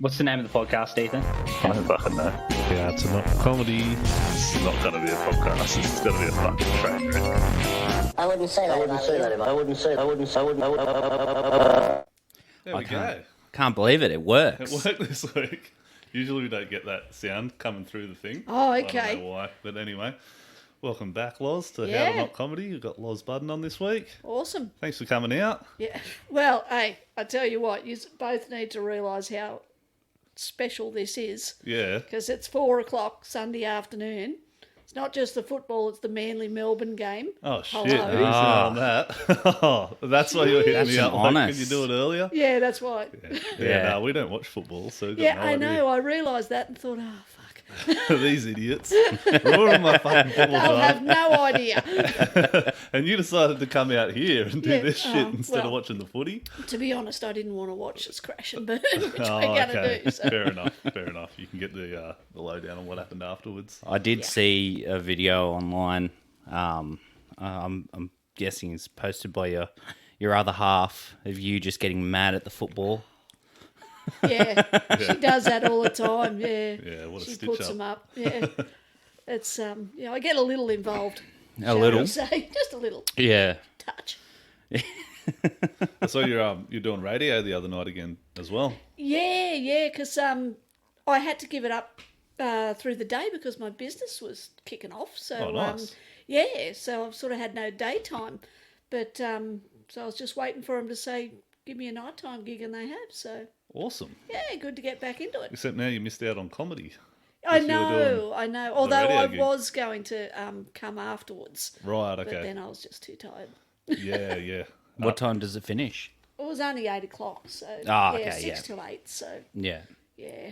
What's the name of the podcast, Ethan? I don't fucking know. Yeah, it's not comedy. It's not going to be a podcast. It's going to be a fucking train wreck. I wouldn't say that. There we go. Can't believe it. It works. It worked this week. Usually we don't get that sound coming through the thing. Oh, okay. I don't know why. But anyway, welcome back, Loz, to How to Not Comedy. You've got Loz Budden on this week. Awesome. Thanks for coming out. Yeah. Well, hey, I tell you what, you both need to realise how special this is. Yeah. Because it's 4:00 Sunday afternoon. It's not just the football, it's the Manly-Melbourne game. Oh, shit. Hello. Easy on that. Oh, that's why you're hitting me up. Like, honest. can you do it earlier? Yeah, that's why. Yeah. No, we don't watch football, so we've got Yeah, no I idea. know. I realised that and thought, oh, fuck. These idiots. Ruining my fucking football They'll have time. no idea. And you decided to come out here and do Yeah, this shit oh, instead of well. watching the footy. To be honest, I didn't want to watch this crash and burn, which Oh, we're going to okay. do. So. Fair enough. Fair enough. You can get the lowdown on what happened afterwards. I did see a video online. I'm guessing it's posted by your other half of you just getting mad at the football. Yeah, she does that all the time. Yeah, Yeah, what a she stitch puts up. them up. Yeah, it's I get a little involved. A shall little. we say, just a little Yeah. touch. I saw you're doing radio the other night again as well. Yeah, because I had to give it up through the day because my business was kicking off. So Oh, nice. So I've sort of had no daytime, but so I was just waiting for them to say, give me a nighttime gig, and they have. So Awesome. yeah, good to get back into it. Except now you missed out on comedy. I you were doing I know. Although radio I gig. was going to come afterwards, Right, but okay. then I was just too tired. Yeah. What time does it finish? It was only 8:00, so okay, 6 till 8. So Yeah. yeah.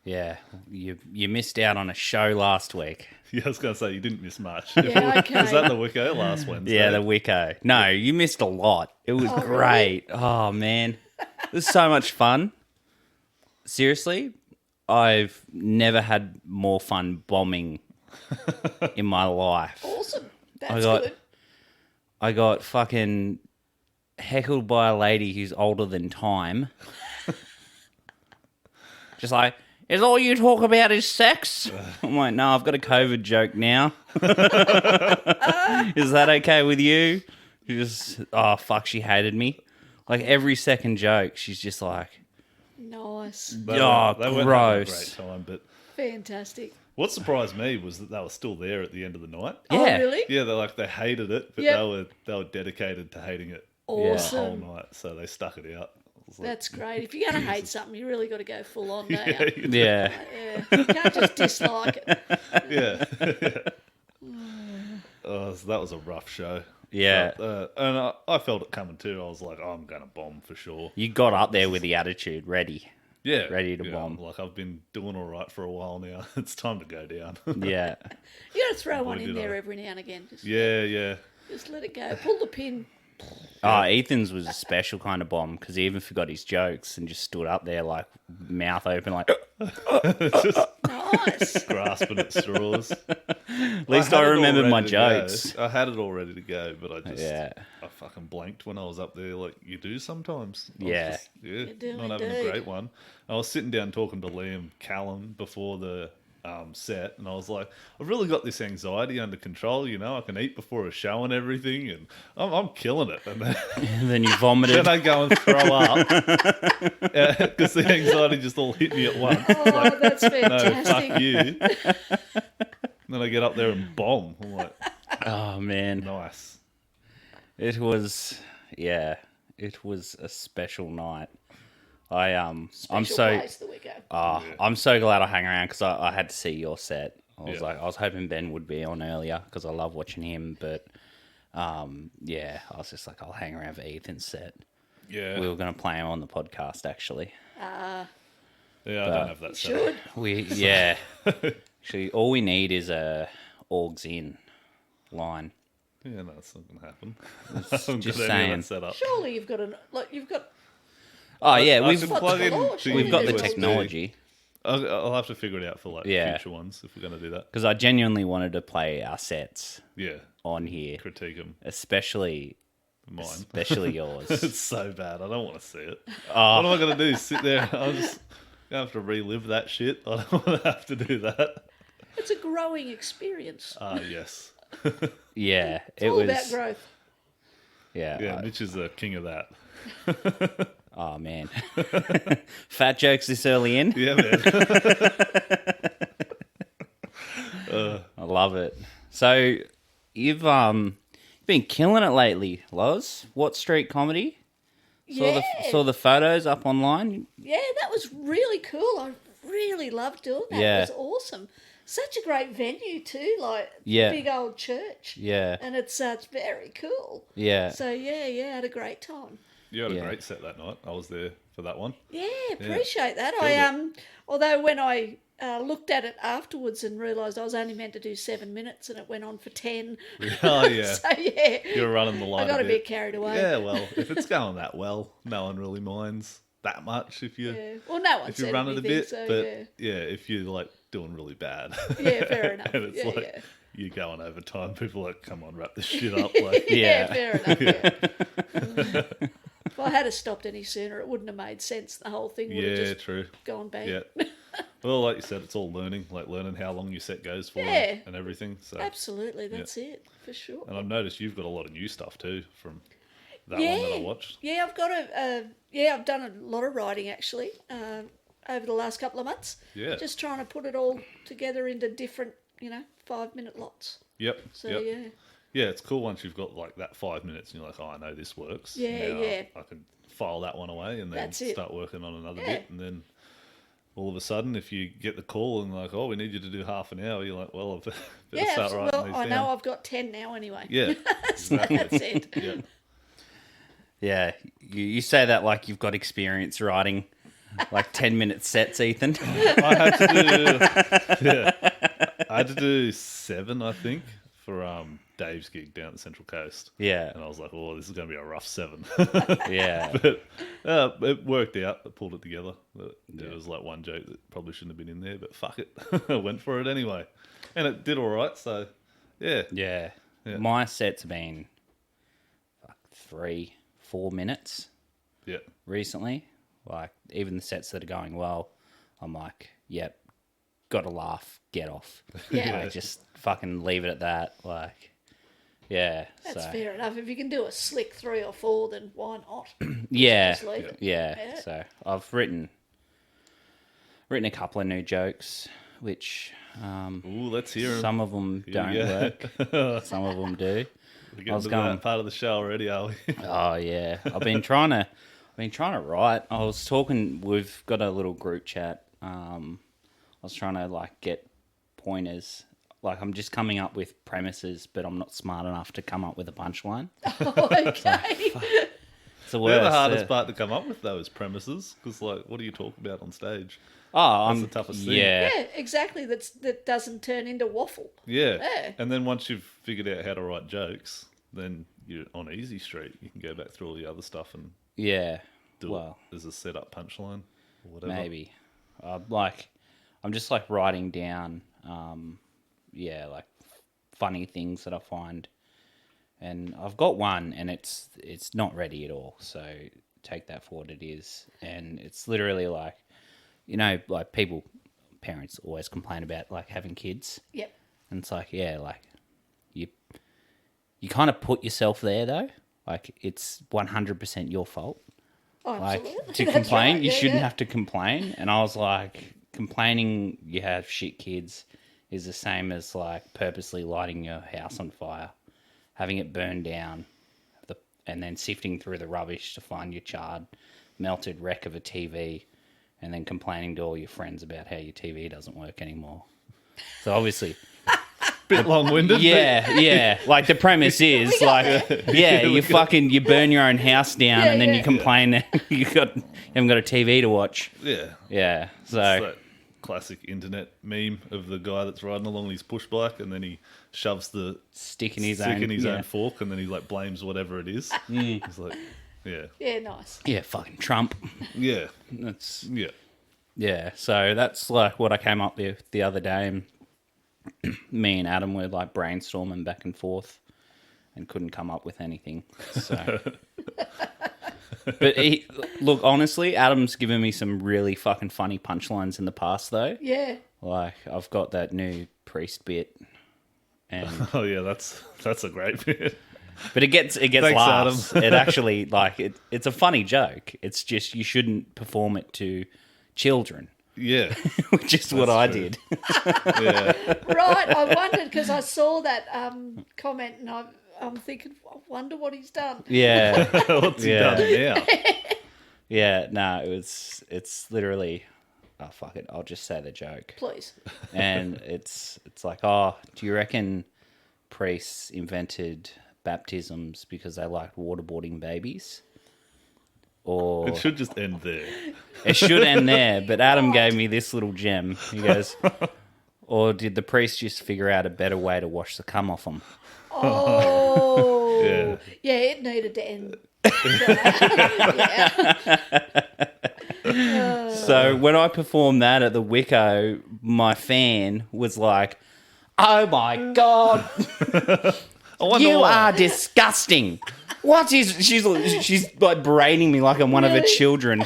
Yeah. You missed out on a show last week. Yeah, I was going to say, you didn't miss much. Yeah, okay. Was that the Wicko last Wednesday? Yeah, the Wicko. No, you missed a lot. It was great. Oh, man. It was so much fun. Seriously, I've never had more fun bombing in my life. Awesome. That's good. I got fucking heckled by a lady who's older than time. Just like, is all you talk about is sex? I'm like, no, I've got a COVID joke now. Is that okay with you? She just, oh, fuck, she hated me. Like, every second joke, she's just like, Nice. They Oh, weren't having a gross. great time, but Fantastic. what surprised me was that they were still there at the end of the night. Yeah. Oh, really? Yeah, they hated it, but Yep. they were dedicated to hating it the Awesome. whole night, so they stuck it out. I was like, That's great. If you're going to hate something, you really got to go full on, don't yeah, you? yeah. Yeah. You can't just dislike it. yeah. So that was a rough show. Yeah. And I felt it coming too. I was like, oh, I'm going to bomb for sure. You got up there with the attitude, ready. Yeah. Ready to bomb. Like, I've been doing all right for a while now. It's time to go down. Yeah. You got to throw one Boy, in did there I. every now and again. Yeah. Just let it go. Pull the pin. Oh, Ethan's was a special kind of bomb because he even forgot his jokes and just stood up there like mouth open, like. Just Nice. grasping at straws. At least had I it all remembered my ready to go. jokes. I had it all ready to go, but I fucking blanked when I was up there, like you do sometimes. I was Yeah. do not having a indeed. great one. I was sitting down talking to Liam Callum before the set, and I was like, I've really got this anxiety under control. You know, I can eat before a show and everything, and I'm killing it. And then, And then you vomited. then I go and throw up because the anxiety just all hit me at once. Oh, that's No, fantastic. fuck you. Then I get up there and bomb. I'm like, Oh, man. nice. It was a special night. I'm Special so place, the Wicko. I'm so glad I hang around because I had to see your set. I was Yeah. I was hoping Ben would be on earlier because I love watching him, but I was just like, I'll hang around for Ethan's set. Yeah. We were going to play him on the podcast actually. Yeah, I don't have that set up. Should. Actually, all we need is a augs in line. Yeah, no, it's not going to happen. I haven't just got any of saying. that set up. Surely you've got Oh yeah, I we've should What's plug the in law? to we've got the USB. technology I'll have to figure it out for like Yeah. future ones if we're going to do that. because I genuinely wanted to play our sets Yeah, on here, critique them. especially Mine. yours. It's so bad. I don't want to see it. What am I going to do? Sit there? Gonna have to relive that shit. I don't want to have to do that. It's a growing experience. Ah, yes. Yeah, It's all about growth. Yeah, Yeah, Mitch is the king of that. oh man, fat jokes this early in. Yeah, man. I love it. So you've been killing it lately, Loz. What Street Comedy? Saw the photos up online. Yeah, that was really cool. I really loved doing that. Yeah. It was awesome. Such a great venue too, like Yeah. big old church. Yeah, And it's very cool. yeah, So yeah, had a great time. You had a Yeah. great set that night. I was there for that one. Yeah, appreciate that. Killed I although when I looked at it afterwards and realised I was only meant to do 7 minutes and it went on for 10. Oh, yeah. So yeah, You're running the line I got a bit. bit carried away. Yeah, well, if it's going that well, no one really minds that much if you Yeah. Well, no one if you said run it a anything, bit. so But yeah, if you're like doing really bad. Yeah, fair enough. And it's Yeah, like yeah. you're going over time. People are like, come on, wrap this shit up. Like, Yeah. fair enough. Yeah. If I had stopped any sooner, it wouldn't have made sense. The whole thing would have yeah, just true. gone bang. Yeah. Well, like you said, it's all learning, like learning how long your set goes for Yeah. and everything. So, Absolutely, that's it for sure. and I've noticed you've got a lot of new stuff too from that one that I watched. Yeah, I've got I've done a lot of writing actually over the last couple of months. Yeah. Just trying to put it all together into different, 5-minute lots. Yep. So yep. yeah. Yeah, it's cool once you've got like that 5 minutes and you're like, oh, I know this works. Yeah, Now yeah. I can file that one away and then That's it. start working on another Yeah. bit. And then all of a sudden, if you get the call and like, oh, we need you to do half an hour, you're like, well, I better Yeah, start writing well, these I down. know I've got 10 now anyway. Yeah, So exactly. that's it. Yeah. yeah. You say that like you've got experience writing like 10-minute sets, Ethan. I had to do, I had to do 7, I think, for Dave's gig down the Central Coast. Yeah, And I was like, oh, this is going to be a rough 7. yeah, But it worked out. I pulled it together. There was like one joke that probably shouldn't have been in there, but fuck it. I went for it anyway. And it did all right, so yeah. yeah. Yeah. My set's been like 3-4 minutes Yeah. recently. Like even the sets that are going well, I'm like, yep, got to laugh, get off. Yeah. Like, just fucking leave it at that. Like, yeah. That's so fair enough. If you can do a slick 3 or 4, then why not? yeah, Just leave it. yeah. Yeah. So I've written a couple of new jokes, which Ooh, let's hear 'em. some of them don't Yeah. work, some of them do. We're getting I was to going- that part of the show already, are we? Oh yeah, I've been trying to write. I was talking. We've got a little group chat. I was trying to like get pointers. Like I'm just coming up with premises, but I'm not smart enough to come up with a punchline. Okay. It's the worst. They're the hardest yeah. part to come up with, though, is premises. Because, like, what do you talk about on stage? Oh, That's I'm the toughest thing. Yeah, Yeah, exactly. That doesn't turn into waffle. Yeah. Yeah. And then once you've figured out how to write jokes, then you're on easy street. You can go back through all the other stuff and yeah. do Well, it as a set-up punchline or whatever. maybe. I'm just like writing down, like funny things that I find, and I've got one, and it's not ready at all. So take that for what it is, and it's literally like, like parents always complain about like having kids, Yep. and it's like, yeah, like you kind of put yourself there though, like it's 100% your fault. Oh, Like absolutely. to That's complain, right. you Yeah, shouldn't yeah. have to complain. And I was like, complaining you have shit kids is the same as like purposely lighting your house on fire, having it burn down, and then sifting through the rubbish to find your charred, melted wreck of a TV, and then complaining to all your friends about how your TV doesn't work anymore. So obviously, Bit long-winded. yeah. Like the premise is like, you burn your own house down, Yeah, and then yeah. you complain that you haven't got a TV to watch. But yeah. Yeah, so It's that classic internet meme of the guy that's riding along his push bike and then he shoves the stick in his own fork and then he like blames whatever it is. He's like, yeah. Yeah, nice. Yeah, fucking Trump. Yeah. That's Yeah. yeah. So that's like what I came up with the other day. And me and Adam were like brainstorming back and forth, and couldn't come up with anything. So But look, honestly, Adam's given me some really fucking funny punchlines in the past, though. Yeah. Like, I've got that new priest bit, and Oh yeah, that's a great bit. but it gets Thanks, laughs. Adam. It actually it's a funny joke. It's just you shouldn't perform it to children, Yeah, which is what That's I true. did. yeah. Right. I wondered because I saw that comment and I'm thinking, I wonder what he's done. Yeah, What's he Yeah. done now? yeah. No, it's literally. Oh fuck it! I'll just say the joke. Please. And it's like, oh, do you reckon priests invented baptisms because they liked waterboarding babies? Or It should just end there. it should end there, but Adam gave me this little gem. He goes, or did the priest just figure out a better way to wash the cum off them? Oh. Yeah. Yeah, it needed to end. Yeah. So when I performed that at the Wicko, my fan was like, oh my God, I wonder you why. are disgusting. What is she's like berating me like I'm one of her Really? children.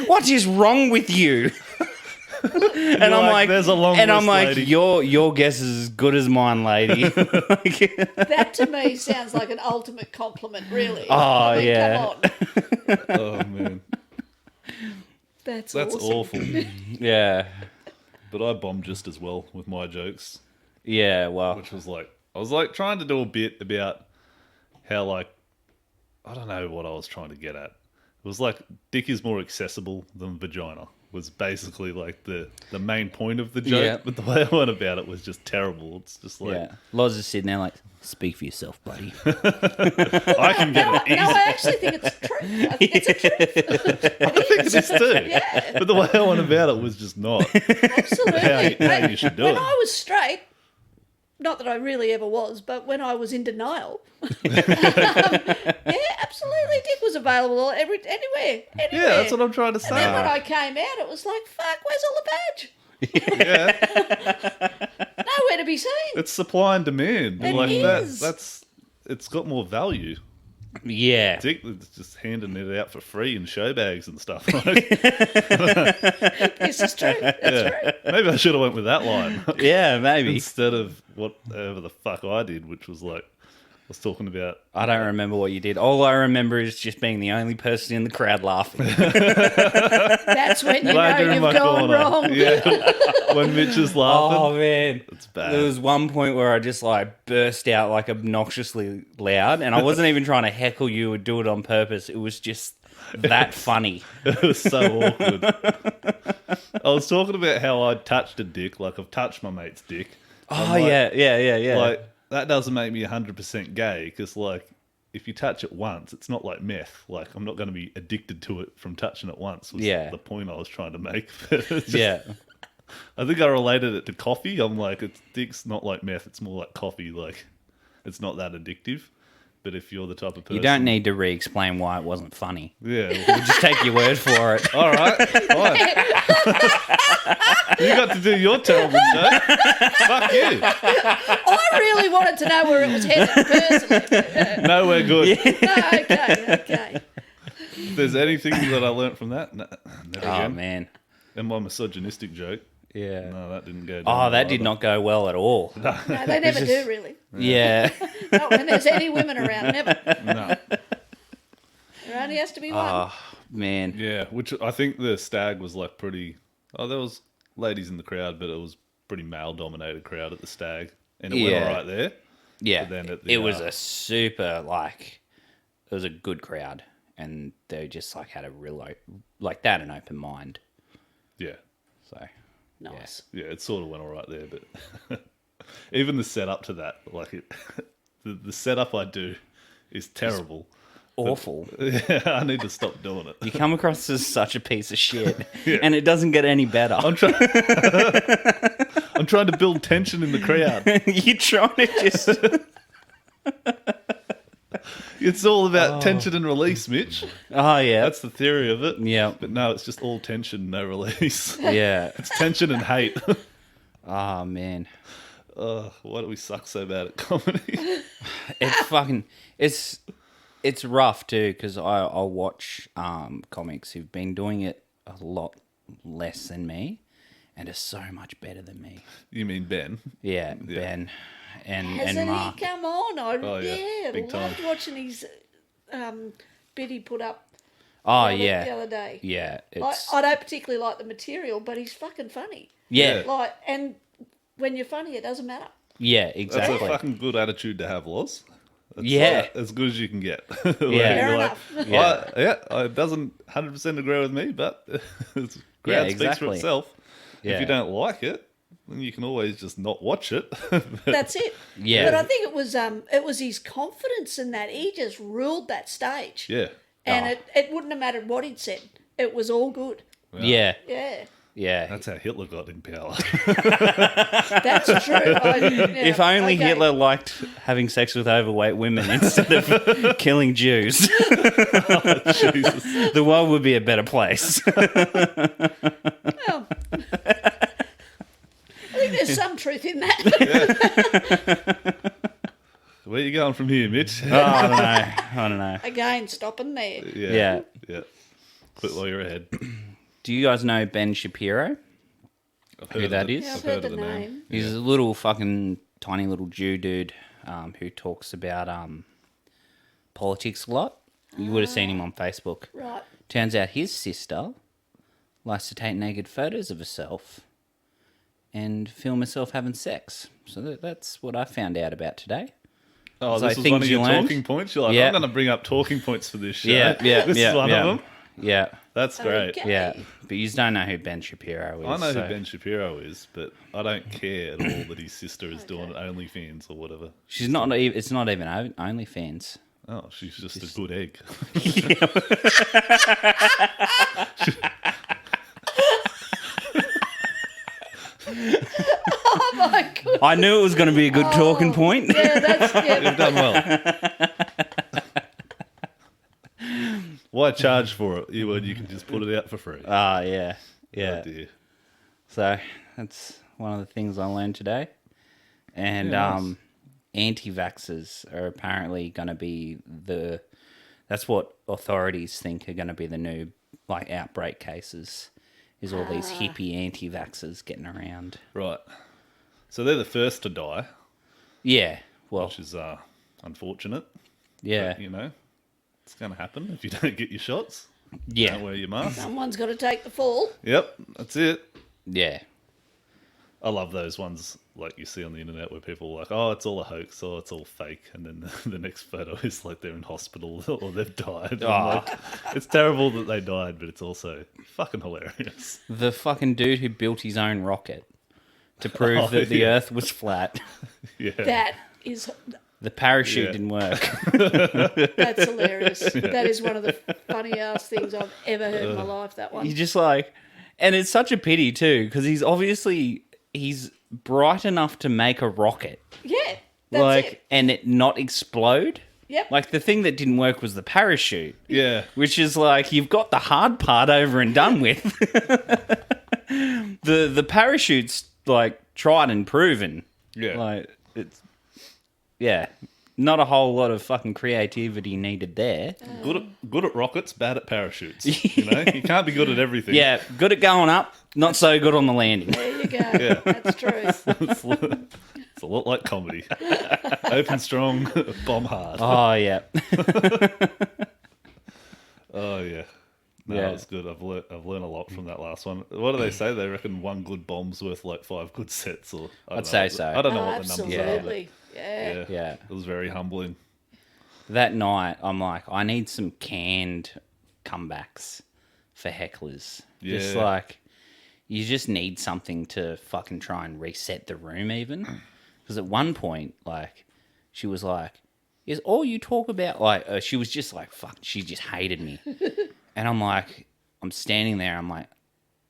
What is wrong with you? And I'm like, like, "There's a long and I'm list, like, lady." your guess is as good as mine, lady. That to me sounds like an ultimate compliment, really. Oh, yeah. Come on. Oh man, That's that's awesome. awful. Yeah, But I bombed just as well with my jokes, yeah. Well, which was like I was like trying to do a bit about how like I don't know what I was trying to get at. It was like dick is more accessible than vagina was basically like the main point of the joke. Yeah. But the way I went about it was just terrible. It's just like yeah. Loz is sitting there like, speak for yourself, buddy. I can get it easy. No, I actually think it's true. I think it's a truth. I think it is too. But the way I went about it was just not. Absolutely. How you should do when it. I was straight, not that I really ever was, but when I was in denial, yeah, absolutely, dick was available anywhere. Yeah, that's what I'm trying to And then when say. I came out, it was like, fuck, where's all the badge? Yeah, Nowhere to be seen. it's supply and demand. It Like is. that's it's got more value. Yeah. Dick is just handing it out for free in show bags and stuff. Like, This is true. That's true. maybe I should have went with that line Yeah, maybe. instead of whatever the fuck I did, which was like I was talking about. I don't remember what you did. All I remember is just being the only person in the crowd laughing. That's when you know Glad you're in you've my gone corner. wrong. Yeah, when Mitch is laughing, Oh man, it's bad. there was one point where I just like burst out like obnoxiously loud, and I wasn't even trying to heckle you or do it on purpose. It was just that funny. It was so awkward. I was talking about how I touched a dick, like I've touched my mate's dick. Oh yeah. Like that doesn't make me 100% gay because, like, if you touch it once, it's not like meth. Like, I'm not going to be addicted to it from touching it once. Was Yeah. the point I was trying to make. It's just- Yeah. I think I related it to coffee. I'm like, dick's not like meth. It's more like coffee. Like, it's not that addictive. But if you're the type of person, You don't need to re-explain why it wasn't funny. Yeah. We'll just take your word for it. All right. Fine. You got to do your terrible joke. Fuck you. I really wanted to know where it was headed personally. Nowhere good. No, okay. If there's anything that I learnt from that, no, never Oh again. man. And my misogynistic joke. Yeah. No, that didn't go down. Oh, that well did either. not go well at all. No, they never do, really. Yeah. Not when there's any women around, never. No. There only has to be one. Oh man. Yeah, which I think the stag was like pretty. Oh, there was ladies in the crowd, but it was pretty male-dominated crowd at the stag, and it went Yeah. all right there. Yeah, But then at the, it was a super it was a good crowd, and they just like had a real like that an open mind. Yeah, So Nice. yeah, it sort of went all right there, but even the setup to that, like it, the setup I do is terrible. awful. Yeah, I need to stop doing it. You come across as such a piece of shit, and it doesn't get any better. I'm trying. I'm trying to build tension in the crowd. You're trying to just It's all about tension and release, Mitch. oh yeah, That's the theory of it. yeah, But no, it's just all tension, no release. yeah. It's tension and hate. Oh man, Why do we suck so bad at comedy? it's fucking it's It's rough too because I'll watch comics who've been doing it a lot less than me and are so much better than me. You mean Ben? Yeah, Ben and Hasn't Mark. he come on? Yeah, big loved time. watching his bit he put up Oh the yeah, other day. yeah. I It's don't particularly like the material, but he's fucking funny. yeah, Like, and when you're funny, it doesn't matter. yeah, That's exactly. a fucking good attitude to have, Loz. That's Yeah. as good as you can get. Yeah. Fair enough. Yeah. It doesn't 100% agree with me, but it's Yeah, crowd speaks for exactly. itself. Yeah. If you don't like it, then you can always just not watch it. That's it. Yeah. But I think it was his confidence in that he just ruled that stage. Yeah. And it wouldn't have mattered what he'd said. It was all good. Yeah, Yeah. yeah. That's how Hitler got in power. That's true. If only Hitler liked having sex with overweight women instead of killing Jews, Jesus. the world would be a better place. Well, I think there's some truth in that. Where you going from here, Mitch? Oh, I don't know. Again, stopping there. Yeah. Yeah. Quit while you're ahead. Do you guys know Ben Shapiro? I've Who that is? Yeah, I've I've heard heard the of the name. name. He's a little fucking tiny little Jew dude who talks about politics a lot. You would have seen him on Facebook. Right. Turns out his sister likes to take naked photos of herself and film herself having sex. So that's what I found out about today. Oh, So this was things one of you your learned? talking points? You're like, Yeah. I'm going to bring up talking points for this show. Yeah, This is one of them. Yeah, That's great. Okay. yeah. But you don't know who Ben Shapiro is. I know so- who Ben Shapiro is, but I don't care at all that his sister is doing OnlyFans or whatever. She's not. It's not even OnlyFans. Oh, she's just a good egg. Oh my god. I knew it was going to be a good talking point. Yeah, that's You've done well. Why charge for it? You can just put it out for free. Yeah, yeah. Oh dear. So that's one of the things I learned today. And Yeah, nice. anti-vaxxers are apparently going to be that's what authorities think are going to be the new outbreak cases. Is all these hippie anti-vaxxers getting around? Right. So they're the first to die, Yeah. Well, which is unfortunate. yeah, But, it's going to happen if you don't get your shots. yeah, Don't wear your mask. someone's got to take the fall. Yep, that's it. yeah. I love those ones like you see on the internet where people are like, oh, it's all a hoax, or it's all fake, and then the next photo is like they're in hospital or they've died. I'm like, it's terrible that they died, but it's also fucking hilarious. The fucking dude who built his own rocket to prove that the yeah. Earth was flat. Yeah. That is The parachute Yeah. didn't work. that's hilarious. That is one of the funny ass things I've ever heard in my life. That one. You just and it's such a pity too because he's bright enough to make a rocket, Yeah, that's it. and it not explode. Yep. Like the thing that didn't work was the parachute, Yeah. which is like you've got the hard part over and done with. the parachute's tried and proven. Yeah. Not a whole lot of fucking creativity needed there. Good at rockets, bad at parachutes. You can't be good at everything. Yeah, good at going up, not so good on the landing. There you go. That's true. It's a lot like comedy. Open strong, bomb hard. Oh yeah. Oh yeah. No, Yeah. it's good. I've learned a lot from that last one. What do they say? They reckon one good bomb's worth like 5 good sets, or I don't I'd know say what so. I don't know Oh, what the numbers are. absolutely. Yeah. But Yeah. it was very humbling. That night, I'm like, I need some canned comebacks for hecklers. Just Yeah. you just need something to fucking try and reset the room even. Because at one point, she was like, is all you talk about, she was just like, fuck, she just hated me. And I'm like, I'm standing there, I'm like,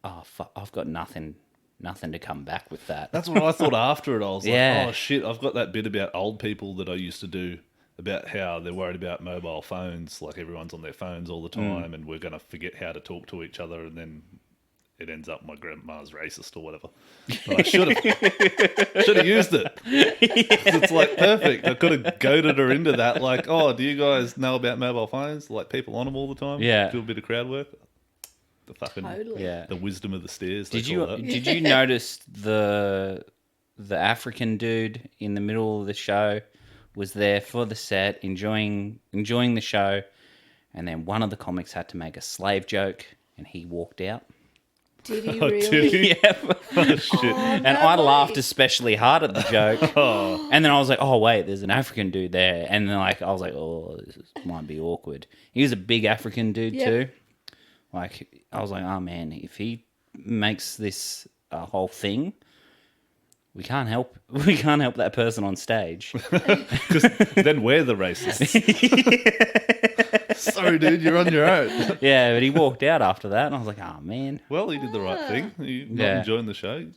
oh, fuck, I've got nothing to come back with that. That's what I thought after it. I was Yeah. like, oh shit, I've got that bit about old people that I used to do about how they're worried about mobile phones, like everyone's on their phones all the time and we're going to forget how to talk to each other, and then it ends up my grandma's racist or whatever. But I should have used it. It's like perfect. I could have goaded her into that. Like, oh, do you guys know about mobile phones? Like people on them all the time. Yeah. Do a bit of crowd work. The fucking Totally. Yeah. the wisdom of the stairs. Did you That. notice the African dude in the middle of the show was there for the set, enjoying the show, and then one of the comics had to make a slave joke, and he walked out. Did he Oh, really? did he? Yeah, Oh, shit. and no I way. laughed especially hard at the joke. Oh, And then I was like, oh, wait, there's an African dude there. And then I was like, oh, might be awkward. He was a big African dude Yep. too. Like, I was like, oh, man, if he makes this a whole thing, we can't help that person on stage. because then we're the racists. Sorry, dude, you're on your own. Yeah, but he walked out after that. And I was like, oh, man. Well, he did the right thing. You not Yeah. enjoying the show, you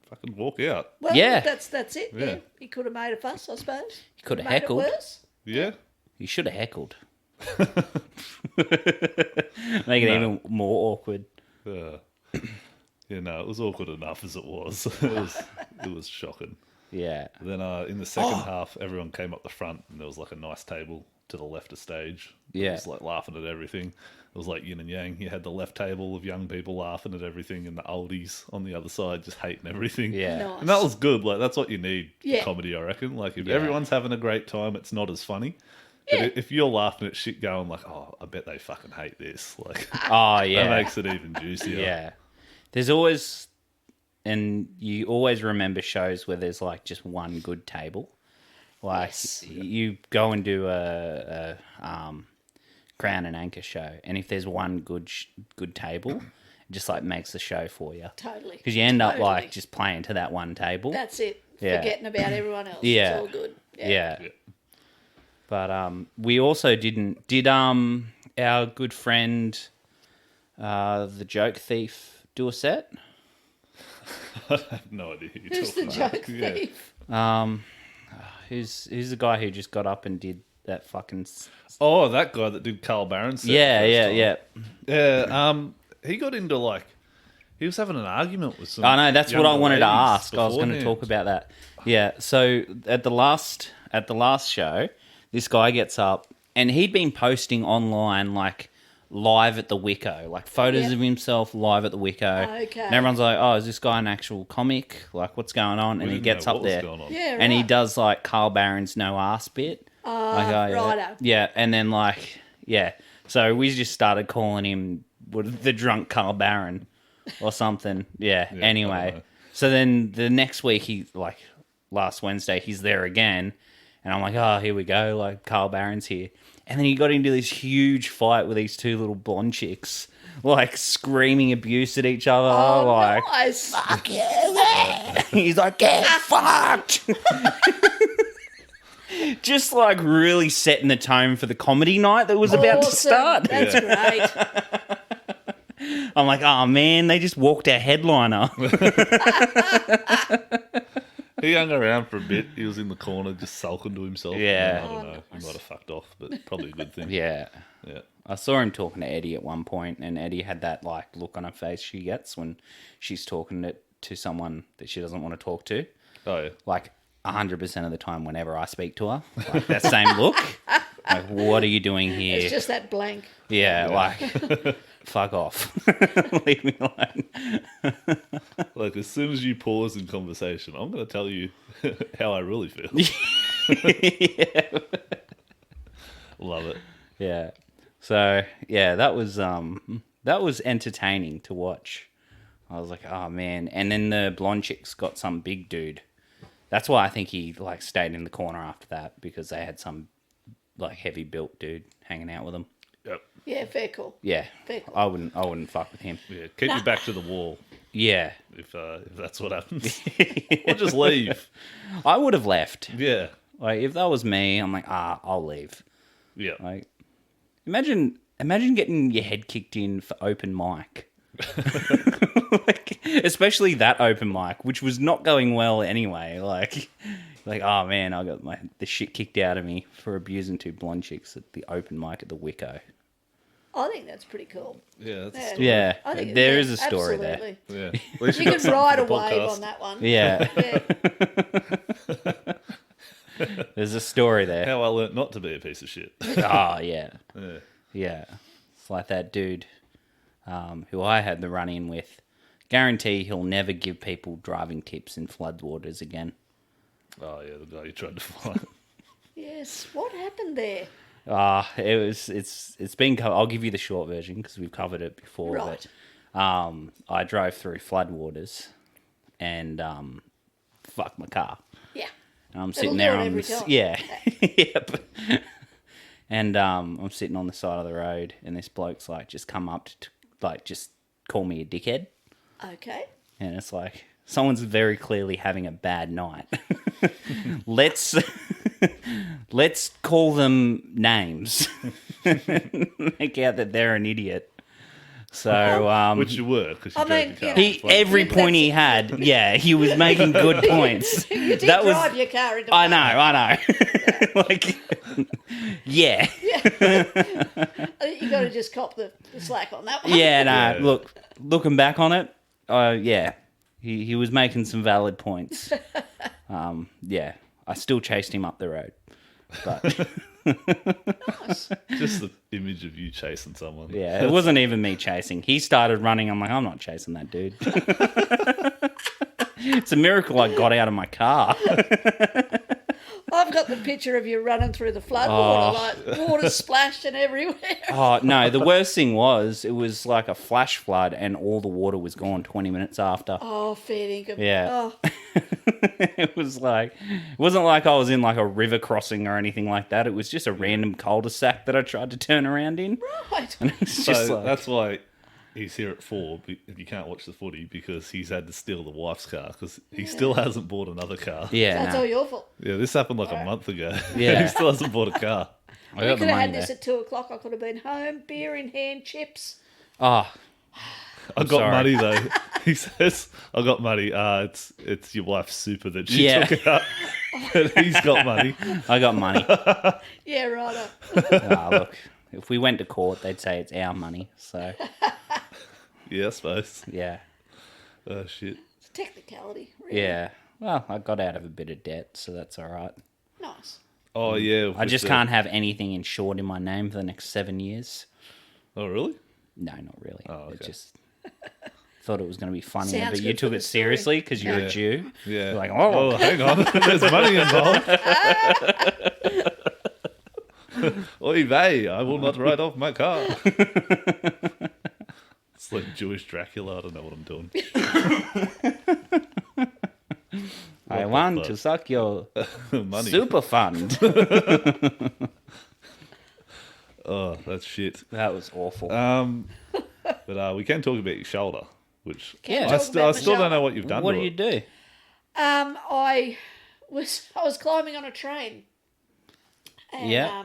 fucking walk out. Well, Yeah. that's it. Yeah. Yeah. He could have made a fuss, I suppose. He could have Made it heckled. worse. Yeah. He should have heckled. Make it even more awkward. Yeah, no, it was awkward enough as it was. It was shocking. Yeah. Then in the second half, everyone came up the front, and there was like a nice table to the left of stage. Yeah. It was like laughing at everything. It was like yin and yang. You had the left table of young people laughing at everything, and the oldies on the other side just hating everything. Yeah. Nice. And that was good. Like that's what you need for Yeah. comedy, I reckon. Like if Yeah. everyone's having a great time, it's not as funny. But Yeah. if you're laughing at shit, going like, "Oh, I bet they fucking hate this," like Oh, that yeah. makes it even juicier. Yeah. There's always, and you always remember shows where there's like just one good table. Like Yes. you go and do a Crown and Anchor show, and if there's one good table, it just like makes the show for you. Totally. Because you end up Totally. like just playing to that one table. That's it. Yeah. Forgetting about everyone else. Yeah. It's all good. yeah. Yeah. But we also did our good friend the Joke Thief do a set? I have no idea who you're Who's the talking about. joke Yeah. thief? Who's the guy who just got up and did that fucking Oh, that guy that did Carl Barron's set yeah first time. Yeah, he got into like he was having an argument with some. I know, that's what I younger wanted to ladies ask. I was going to beforehand. talk about that. Yeah, so at the last show, this guy gets up and he'd been posting online like live at the Wicko, like photos Yep. of himself live at the Wicko. Okay. And everyone's like, "Oh, is this guy an actual comic? Like, what's going on?" And We he didn't gets know up what was there going on. Yeah, right. and he does like Carl Barron's no ass bit. Like, oh, yeah. righto. Yeah, and then like, yeah. So we just started calling him the drunk Carl Barron or something. Yeah, I don't anyway. know. So then the next week, last Wednesday, he's there again. And I'm like, oh, here we go. Like, Carl Barron's here. And then he got into this huge fight with these two little blonde chicks, like screaming abuse at each other. Oh, like, nice. fuck you. He's like, get fucked. Just like really setting the tone for the comedy night that was about to Awesome. start. That's great. I'm like, oh man, they just walked our headliner. He hung around for a bit. He was in the corner just sulking to himself. Yeah. I don't know. He nice. might have fucked off, but probably a good thing. Yeah. Yeah. I saw him talking to Eddie at one point, and Eddie had that like look on her face she gets when she's talking to someone that she doesn't want to talk to. Oh, yeah. Like 100% of the time, whenever I speak to her, like that same look. Like, what are you doing here? It's just that blank. Yeah, like, fuck off. Leave me alone. Like, as soon as you pause in conversation, I'm going to tell you how I really feel. Love it. Yeah. So yeah, that was entertaining to watch. I was like, oh man. And then the blonde chick's got some big dude. That's why I think he like stayed in the corner after that, because they had some like heavy built dude hanging out with them. Yep. Yeah, fair call. Yeah. Fair call. I wouldn't fuck with him. Yeah. Keep your back to the wall Yeah. if that's what happens. Or just leave. I would have left. Yeah. Like if that was me, I'm like, I'll leave. Yeah. Like imagine getting your head kicked in for open mic. Like, especially that open mic, which was not going well anyway. Like, oh man, I got the shit kicked out of me for abusing two blonde chicks at the open mic at the Wicko. I think that's pretty cool. Yeah, that's a Yeah. story. Yeah, I think there is a story absolutely. Yeah. At least You got can something ride a for the wave podcast. on that one. Yeah, Yeah. there's a story there. How I learnt not to be a piece of shit. Oh, yeah. Yeah. Yeah. It's like that dude who I had the run-in with. Guarantee he'll never give people driving tips in floodwaters again. Oh yeah, the guy you tried to find. Yes. What happened there? It's been I'll give you the short version because we've covered it before. Right. But, I drove through floodwaters and fucked my car. Yeah. And I'm It'll sitting do there it on every this, time. yeah, yep. And I'm sitting on the side of the road, and this bloke's like just come up to like just call me a dickhead, Okay. and it's like someone's very clearly having a bad night. let's call them names, make out that they're an idiot. So Which you were, because you I drove mean, the car. you know, he every point he had, yeah, he was making good points. You did That was- drive your car into I know. Like, yeah. I think you got to just cop the slack on that one. Yeah, no. Yeah. Look, looking back on it, yeah, he was making some valid points. Yeah, I still chased him up the road, but Nice. Just the image of you chasing someone. yeah, it wasn't even me chasing. He started running. I'm like, I'm not chasing that dude. It's a miracle I got out of my car. I've got the picture of you running through the floodwater, like water splashing everywhere. Oh no, the worst thing was it was like a flash flood, and all the water was gone 20 minutes after. Oh, fair dinkum. Yeah. Oh, It was like, it wasn't like I was in like a river crossing or anything like that. It was just a random cul-de-sac that I tried to turn around in. right. And it's So just like, that's why he's here at 4. You can't watch the footy because he's had to steal the wife's car because he still hasn't bought another car. yeah, That's no. all your fault. Yeah, this happened like a month ago. Yeah. He still hasn't bought a car. I We got the could have money had this there. at 2 o'clock. I could have been home, beer in hand, chips. Oh, I got sorry. money though. He says, "I got money. It's your wife's super that she Yeah. took out." And he's got money. I got money. Yeah, right. Look, if we went to court, they'd say it's our money. So, Yeah, I suppose. yeah. Oh shit. It's a technicality, really. Yeah. Well, I got out of a bit of debt, so that's all right. Nice. Oh yeah. I just can't have anything insured in my name for the next 7 years. Oh really? No, not really. Oh, It okay. just thought it was going to be funny, Sounds but you good for took the it story. seriously because you're Yeah. a Jew. Yeah. You're like, oh, hang on. There's money involved. Oy vey, I will not write off my car. It's like Jewish Dracula. I don't know what I'm doing. I What the want fuck? to suck your Money. super fund. Oh, that's shit. That was awful. But we can talk about your shoulder, which Can I, talk still, about I my still don't know shoulder. what you've done. What to do you it. do? I was climbing on a train. And, Yeah.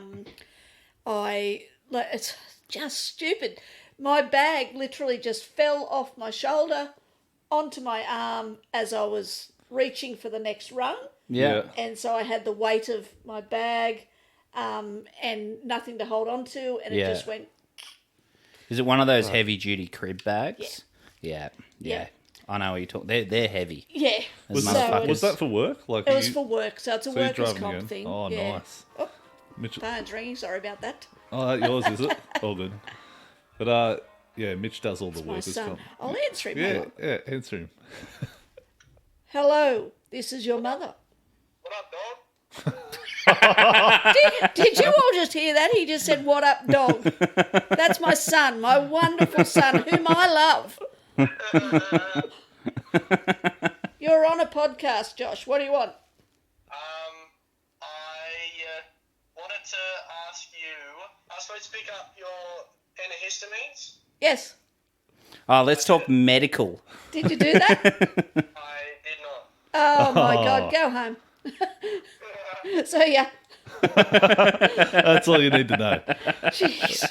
it's just stupid. My bag literally just fell off my shoulder onto my arm as I was reaching for the next rung. Yeah. And so I had the weight of my bag and nothing to hold on to, and Yeah. it just went. Is it one of those heavy duty crib bags? Yeah. Yeah. I know what you're talking. They're heavy. Yeah. Was, So that, motherfuckers. was that for work? Like It was you- for work, so it's a so you're workers' driving comp again? thing. Oh, yeah. nice. Oh, Mitch. phone's ringing. Sorry about that. Oh, that yours is it? All good. But yeah, Mitch does all the My workers' son. comp. I'll answer him. Yeah, Hold on. yeah, answer him. Hello, this is your mother. What up, dog? Did you all just hear that? He just said, "What up, dog?" That's my son, my wonderful son, whom I love. You're on a podcast, Josh. What do you want? I wanted to ask you, I was supposed to pick up your antihistamines. Yes. Oh, let's talk medical. Did you do that? I did not. Oh my God, go home. So yeah, That's all you need to know. jeez.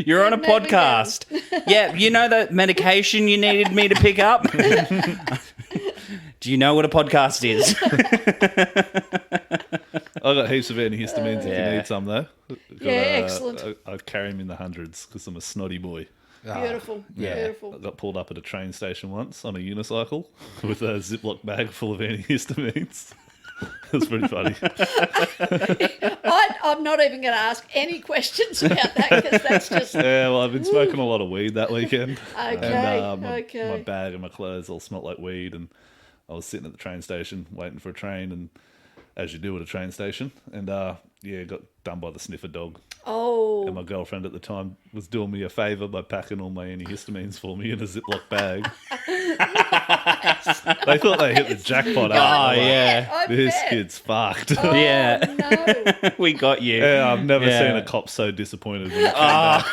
You're on a Note me down. podcast. Yeah, you know that medication you needed me to pick up? Do you know what a podcast is? I got heaps of antihistamines if Yeah. you need some though. Yeah, excellent. I carry him in the hundreds because I'm a snotty boy. Beautiful. yeah. Beautiful. I got pulled up at a train station once on a unicycle with a Ziploc bag full of antihistamines. It was pretty funny. I'm not even going to ask any questions about that because that's just... Yeah, well, I've been smoking a lot of weed that weekend. Okay, And okay. my bag and my clothes all smelt like weed. And I was sitting at the train station waiting for a train, and as you do at a train station, and got done by the sniffer dog. Oh, And my girlfriend at the time was doing me a favour by packing all my antihistamines for me in a Ziploc bag. They thought they hit the jackpot. Oh, yeah. I This bet. kid's fucked. Oh, Yeah. no. We got you. Yeah, I've never Yeah. seen a cop so disappointed when he came back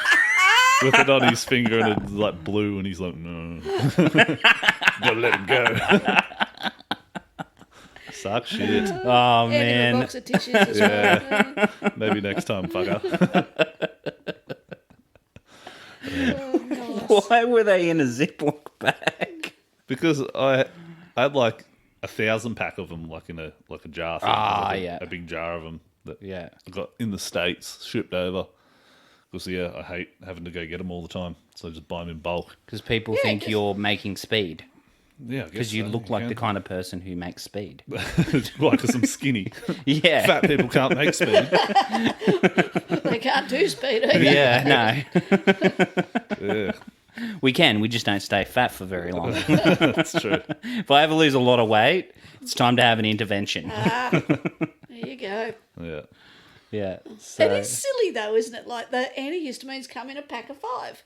with it on his finger and it's like blue, and he's like, no, gotta let him go. Suck shit. Oh, And in a man. box of tissues as well. Maybe next time, fucker. Oh, nice. Why were they in a Ziploc bag? Because I had like 1,000 pack of them, like in a jar thing. Ah, Like yeah. a big jar of them that Yeah. I got in the States, shipped over. Because I hate having to go get them all the time, so I just buy them in bulk. Because people think 'cause- you're making speed. Yeah, Because you look like the kind of person who makes speed. Why? Because I'm skinny. Yeah. Fat people can't make speed. They can't do speed either. Yeah, no. Yeah, We can. We just don't stay fat for very long. that's true. If I ever lose a lot of weight, it's time to have an intervention. There you go. Yeah. Yeah. It So, is silly though, isn't it? Like the antihistamines come in a pack of 5.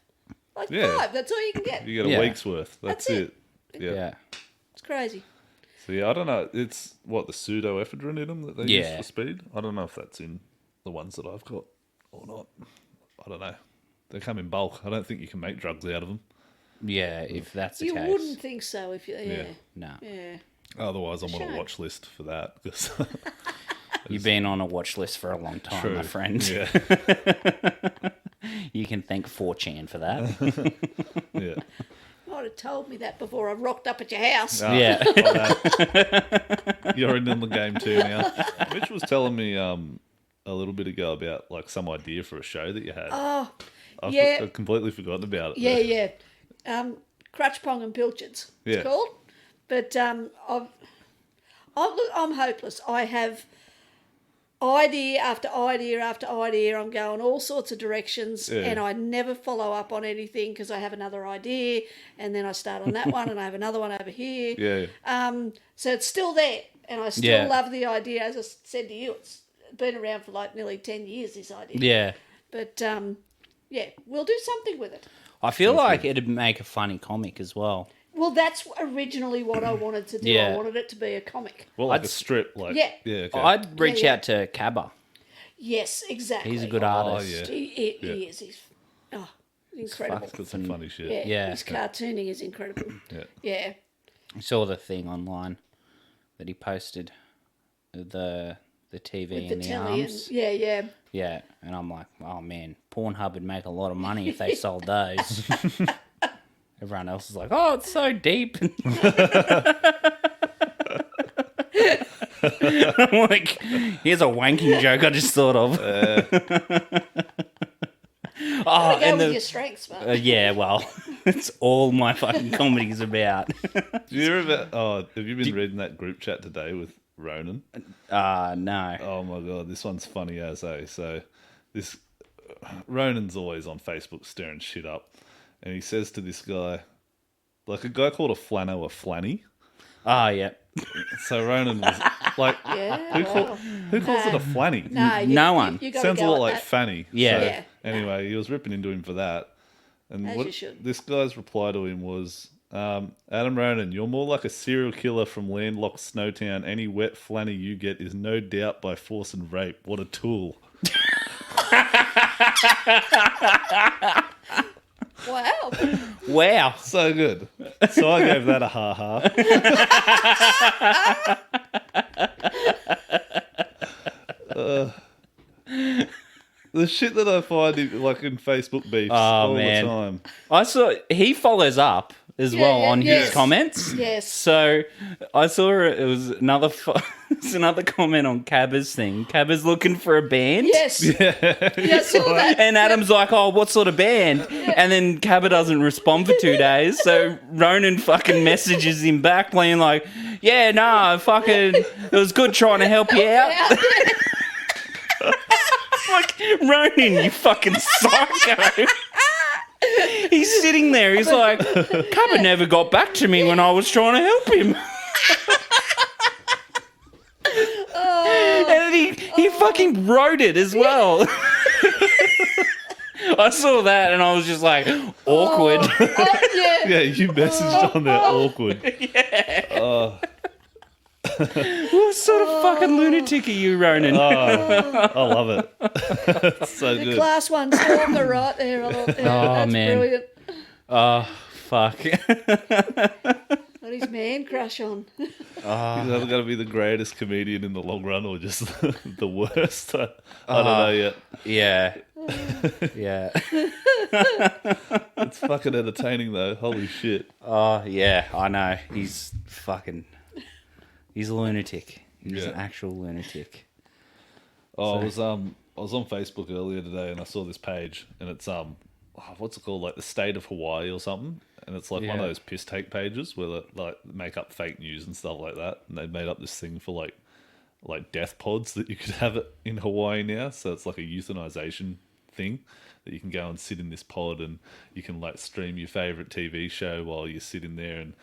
Like Yeah. 5, that's all you can get. You get a Yeah. week's worth. That's That's it. it. Yeah. yeah. It's crazy. So I don't know. It's what the pseudoephedrine in them that they use Yeah. for speed. I don't know if that's in the ones that I've got or not. I don't know. They come in bulk. I don't think you can make drugs out of them. Yeah, if that's the You case. wouldn't think so if you... Yeah. No. Yeah. Otherwise, I'm on Shame. a watch list for that. 'Cause You've been on a watch list for a long time, my friend. Yeah. You can thank 4chan for that. Yeah. You might have told me that before I rocked up at your house. Yeah. You're in the game too now. Mitch was telling me a little bit ago about like some idea for a show that you had. Oh, I've yeah. completely forgotten about it. Yeah. Crutch Pong and Pilchards, it's Yeah. called. But look, I'm hopeless. I have idea after idea after idea. I'm going all sorts of directions, Yeah. and I never follow up on anything because I have another idea, and then I start on that one, and I have another one over here. Yeah. So it's still there, and I still Yeah. love the idea. As I said to you, it's been around for like nearly 10 years, this idea. Yeah. But, we'll do something with it. I feel like it'd make a funny comic as well. Well, that's originally what I wanted to do. Yeah. I wanted it to be a comic. Well, like I'd- a strip. Like Yeah. Yeah. Okay. I'd reach Yeah. out to Cabba. Yes, exactly. He's a good artist. yeah. He is. He's incredible. Got some funny shit. Yeah, Yeah. his cartooning is incredible. Yeah. Yeah. I saw the thing online that he posted, the TV With in the the telly arms. and yeah. Yeah, and I'm like, oh man, Pornhub would make a lot of money if they sold those. Everyone else is like, oh, it's so deep. I'm like, here's a wanking joke I just thought of. Go and with the, your strengths, mate. yeah, well, it's all my fucking comedy's about. Do you ever? Have you been reading that group chat today with Ronan? No. Oh my god, this one's funny as So this Ronan's always on Facebook stirring shit up, and he says to this guy, like a guy called a flano a flanny. Oh, yeah. So Ronan was like, Yeah. who calls it a flanny? No one. You gotta Sounds a go lot at like that. fanny. Yeah. So, Yeah. Anyway, he was ripping into him for that. And As what you should. this guy's reply to him was, Adam Ronan, you're more like a serial killer from landlocked Snowtown. Any wet flanny you get is no doubt by force and rape. What a tool. Wow. Wow. So good. So I gave that a ha-ha. The shit that I find in Facebook beefs all man. the time. I saw he follows up as well on his yes. comments. Yes. So I saw it was another it's another comment on Cabba's thing. Cabba's looking for a band. Yes. Yeah, I saw that. And Adam's like, oh, what sort of band? And then Cabba doesn't respond for 2 days. So Ronan fucking messages him back playing like, yeah, nah, fucking, it was good trying to help you out. Like, Ronan, you fucking psycho. He's sitting there. He's like, Cabba never got back to me when I was trying to help him. And he fucking wrote it as well. I saw that and I was just like, awkward. Yeah, you messaged on there, awkward. Yeah. What sort of fucking lunatic are you, Ronan? I love it. It's so The good. class 1 stalker right there. I thought, that's man. brilliant. Oh, fuck. Got his man crush on. He's either going to be the greatest comedian in the long run or just the worst. I don't know yet. Yeah. Yeah. It's fucking entertaining though. Holy shit. Oh, yeah, I know. He's a lunatic. He's Yeah. an actual lunatic. Oh, I was on Facebook earlier today and I saw this page and it's what's it called, like the state of Hawaii or something, and it's like one of Yeah. those piss take pages where they like make up fake news and stuff like that, and they made up this thing for like death pods that you could have it in Hawaii now, so it's like a euthanization thing that you can go and sit in this pod and you can like stream your favorite TV show while you're sitting there, and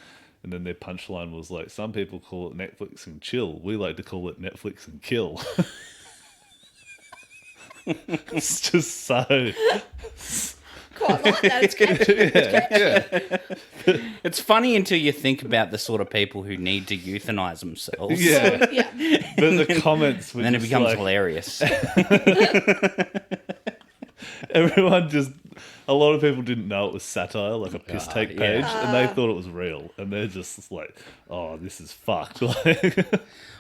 then their punchline was like, some people call it Netflix and chill, we like to call it Netflix and kill. It's just so Quite like that. It's catchy. It's funny until you think about the sort of people who need to euthanize themselves. yeah. Yeah. But the comments were And then it just becomes like, hilarious. everyone just, a lot of people didn't know it was satire, like a piss take yeah. page, and they thought it was real, and they're just like, oh, this is fucked. Like,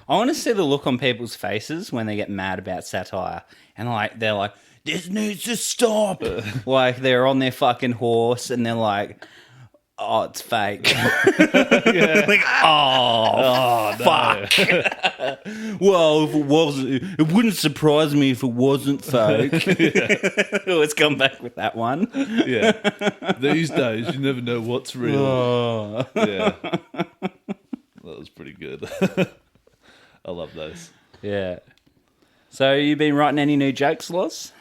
I want to see the look on people's faces when they get mad about satire. And they're like, this needs to stop. Like they're on their fucking horse and they're like, oh, it's fake. Like, fuck. Well, if it wasn't, it wouldn't surprise me if it wasn't fake. Let's come back with that one. yeah, these days you never know what's real. Oh. Yeah, that was pretty good. I love those. Yeah. So you been writing any new jokes, Loz?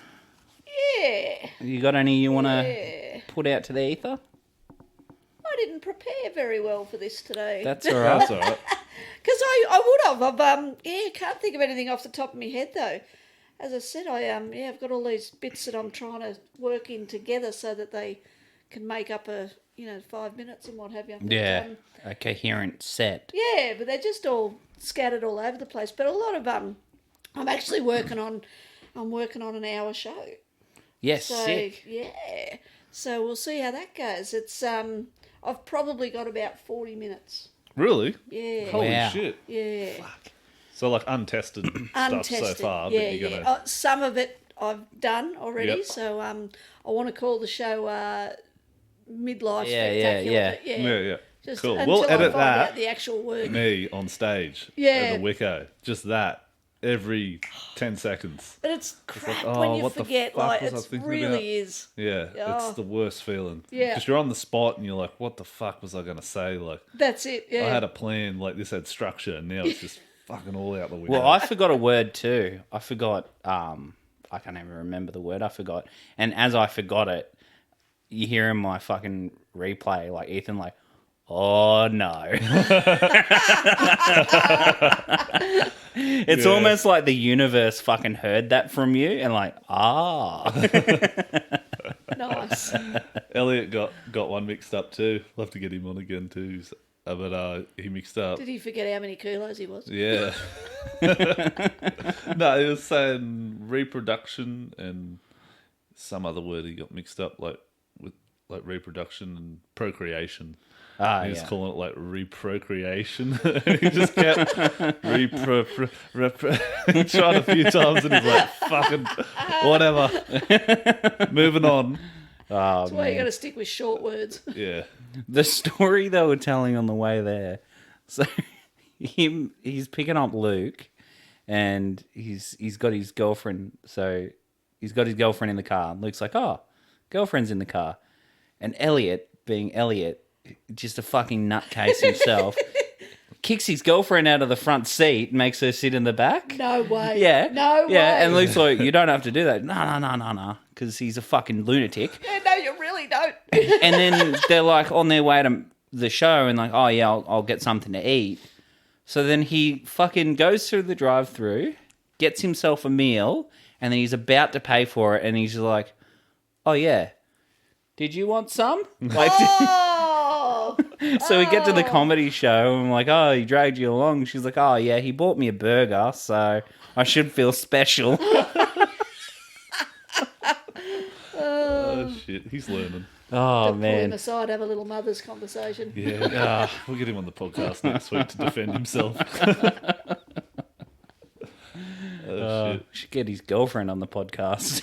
Yeah. You got any you want to put out to the ether? I didn't prepare very well for this today. That's all right. That's all right. Because I would have. I've can't think of anything off the top of my head though. As I said, I've got all these bits that I'm trying to work in together so that they can make up 5 minutes and what have you. But, Yeah, a coherent set. yeah, but they're just all scattered all over the place. But a lot of I'm actually working on an hour show. Yes, So sick. yeah, so we'll see how that goes. It's I've probably got about 40 minutes. Really? Yeah. Holy Wow. shit. Yeah. So like untested stuff so far. Yeah, but you're yeah. gonna... Some of it I've done already. Yep. So I want to call the show Midlife Yeah, Spectacular. yeah. But Yeah. Just Cool. until We'll I edit find that. out the actual word. Me on stage. Yeah. At the Wicko. Just that. Every 10 seconds. But it's crap oh, when you what the forget. fuck Like was I it thinking really about? is. Yeah, Oh. it's the worst feeling. Yeah. Because you're on the spot and you're like, what the fuck was I going to say? Like, That's it. Yeah. I had a plan, like this had structure, and now it's just fucking all out the window. Well, I forgot a word too. I forgot. I can't even remember the word. I forgot. And as I forgot it, you hear in my fucking replay, like Ethan, like, oh no. It's Yeah. almost like the universe fucking heard that from you and like, Nice. Elliot got one mixed up too. Love to get him on again too. But he mixed up. Did he forget how many kilos he was? Yeah. No, he was saying reproduction and some other word he got mixed up, like with like reproduction and procreation. He was calling it like reprocreation. He just kept he tried a few times and he's like, fucking whatever. Moving on. Oh, That's why you got man. to stick with short words. Yeah. The story they were telling on the way there. So he's picking up Luke, and he's got his girlfriend. So he's got his girlfriend in the car. And Luke's like, oh, girlfriend's in the car. And Elliot, being Elliot, just a fucking nutcase himself, kicks his girlfriend out of the front seat and makes her sit in the back. No way. Yeah. No way. Yeah, and Luke's like, you don't have to do that. No, because he's a fucking lunatic. Yeah, no, you really don't. And then they're like on their way to the show and like, oh yeah, I'll get something to eat. So then he fucking goes through the drive-through, gets himself a meal, and then he's about to pay for it, and he's like, oh yeah, did you want some? Like, Oh, so we get to the comedy show, and I'm like, oh, he dragged you along. She's like, oh yeah, he bought me a burger, so I should feel special. Oh, shit. He's learning. Oh, pull him man. aside, have a little mother's conversation. Yeah. We'll get him on the podcast next week to defend himself. Oh, shit. Should get his girlfriend on the podcast.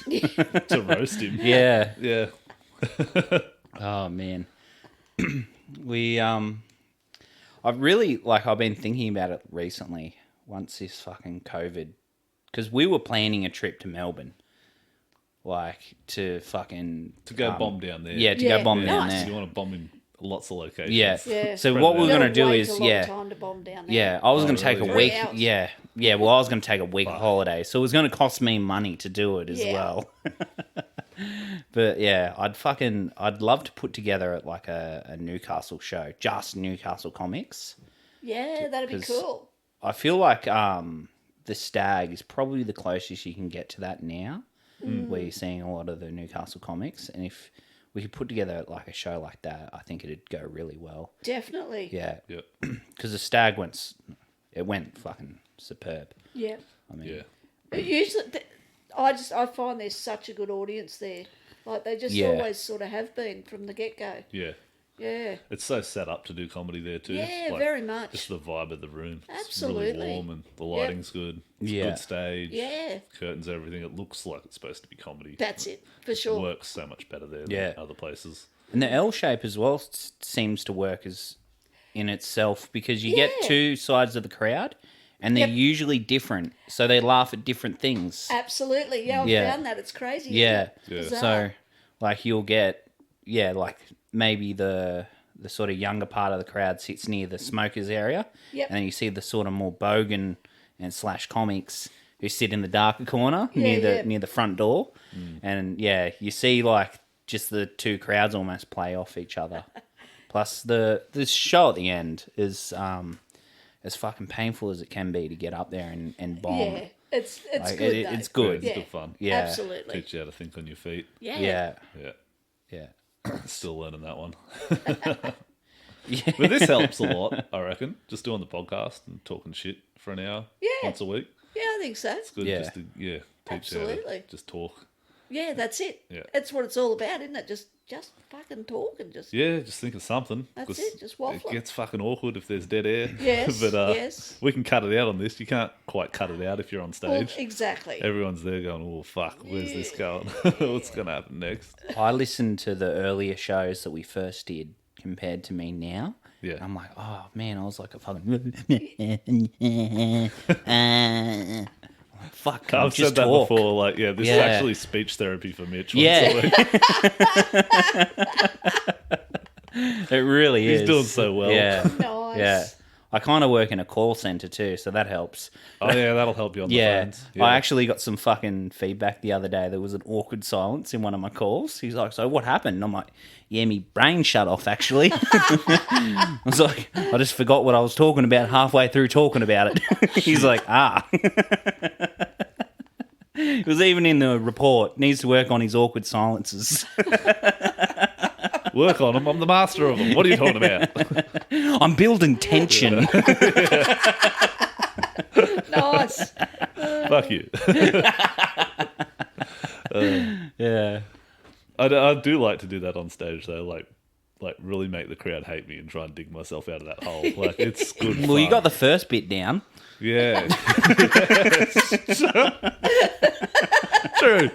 To roast him. Yeah. Yeah. Oh, man. I've been thinking about it recently once this fucking COVID, because we were planning a trip to Melbourne, like to go bomb down there. Yeah, to Yeah, go bomb down nice. So you there. want to bomb in lots of locations. Yeah. Yeah. So Spread what it we're out. gonna do wait is a long time to bomb down there. yeah, I was gonna take a really? week. 3 hours. Yeah. Well, I was gonna take a week of holiday, so it was gonna cost me money to do it as Yeah. well. But yeah, I'd love to put together like a Newcastle show, just Newcastle comics. Yeah, that'd be 'Cause- cool. I feel like the Stag is probably the closest you can get to that now, where you're seeing a lot of the Newcastle comics. And if we could put together like a show like that, I think it'd go really well. Definitely. Yeah, Yep. because the Stag went fucking superb. Yeah. I mean, Yeah. But usually, I find there's such a good audience there. Like they just Yeah. always sort of have been from the get go. Yeah. Yeah. It's so set up to do comedy there too. Yeah, Like, very much. Just the vibe of the room. It's Absolutely. really warm and the lighting's good. It's a Yeah. good stage. Yeah. Curtains, everything. It looks like it's supposed to be comedy. That's it, for sure. Works so much better there Yeah. than other places. and the L shape as well seems to work as in itself, because you get Yeah. two sides of the crowd, and they're Yep. usually different, so they laugh at different things. Absolutely. Yeah, I've Yeah. found that. It's crazy. Yeah. Yeah. Bizarre. So, like, you'll get, like maybe the sort of younger part of the crowd sits near the smokers area, Yep. and then you see the sort of more bogan and slash comics who sit in the darker corner Yeah, near the front door, and you see like just the two crowds almost play off each other. Plus, the show at the end is as fucking painful as it can be to get up there and bomb. Yeah. It's Like, good. it's though. good. It's Yeah. good fun. Yeah. Absolutely. Teach you how to think on your feet. Yeah. Yeah. Yeah. Yeah. Still learning that one. Yeah. But this helps a lot, I reckon. Just doing the podcast and talking shit for an hour Yeah. once a week. Yeah, I think so. It's good Yeah. just to teach you how Absolutely. to just talk. Yeah, that's it. Yeah. That's what it's all about, isn't it? Just fucking talk and just Yeah, just think of something. That's 'cause it, just waffle. It gets fucking awkward if there's dead air. Yes, but yes. we can cut it out on this. You can't quite cut it out if you're on well, stage. exactly. Everyone's there going, oh, fuck, where's this going? What's going to happen next? I listened to the earlier shows that we first did compared to me now. Yeah. I'm like, oh man, I was like a fucking. Fuck, can I I've just said that talk? before. Like, yeah, this is Yeah. actually speech therapy for Mitch. Yeah. Once a week. It really is. He's doing so well. Yeah. Nice. Yeah. I kind of work in a call center too, so that helps. Oh, yeah, that'll help you on the Yeah. phones. I actually got some fucking feedback the other day. There was an awkward silence in one of my calls. He's like, so what happened? And I'm like, yeah, me brain shut off, actually. I was like, I just forgot what I was talking about halfway through talking about it. He's like, It was even in the report. Needs to work on his awkward silences. Work on them. I'm the master of them. What are you talking about? I'm building tension. Nice. Fuck you. Yeah. I do like to do that on stage, though. Like really make the crowd hate me and try and dig myself out of that hole. Like, it's good Well, you fun. got the first bit down. Yeah. True.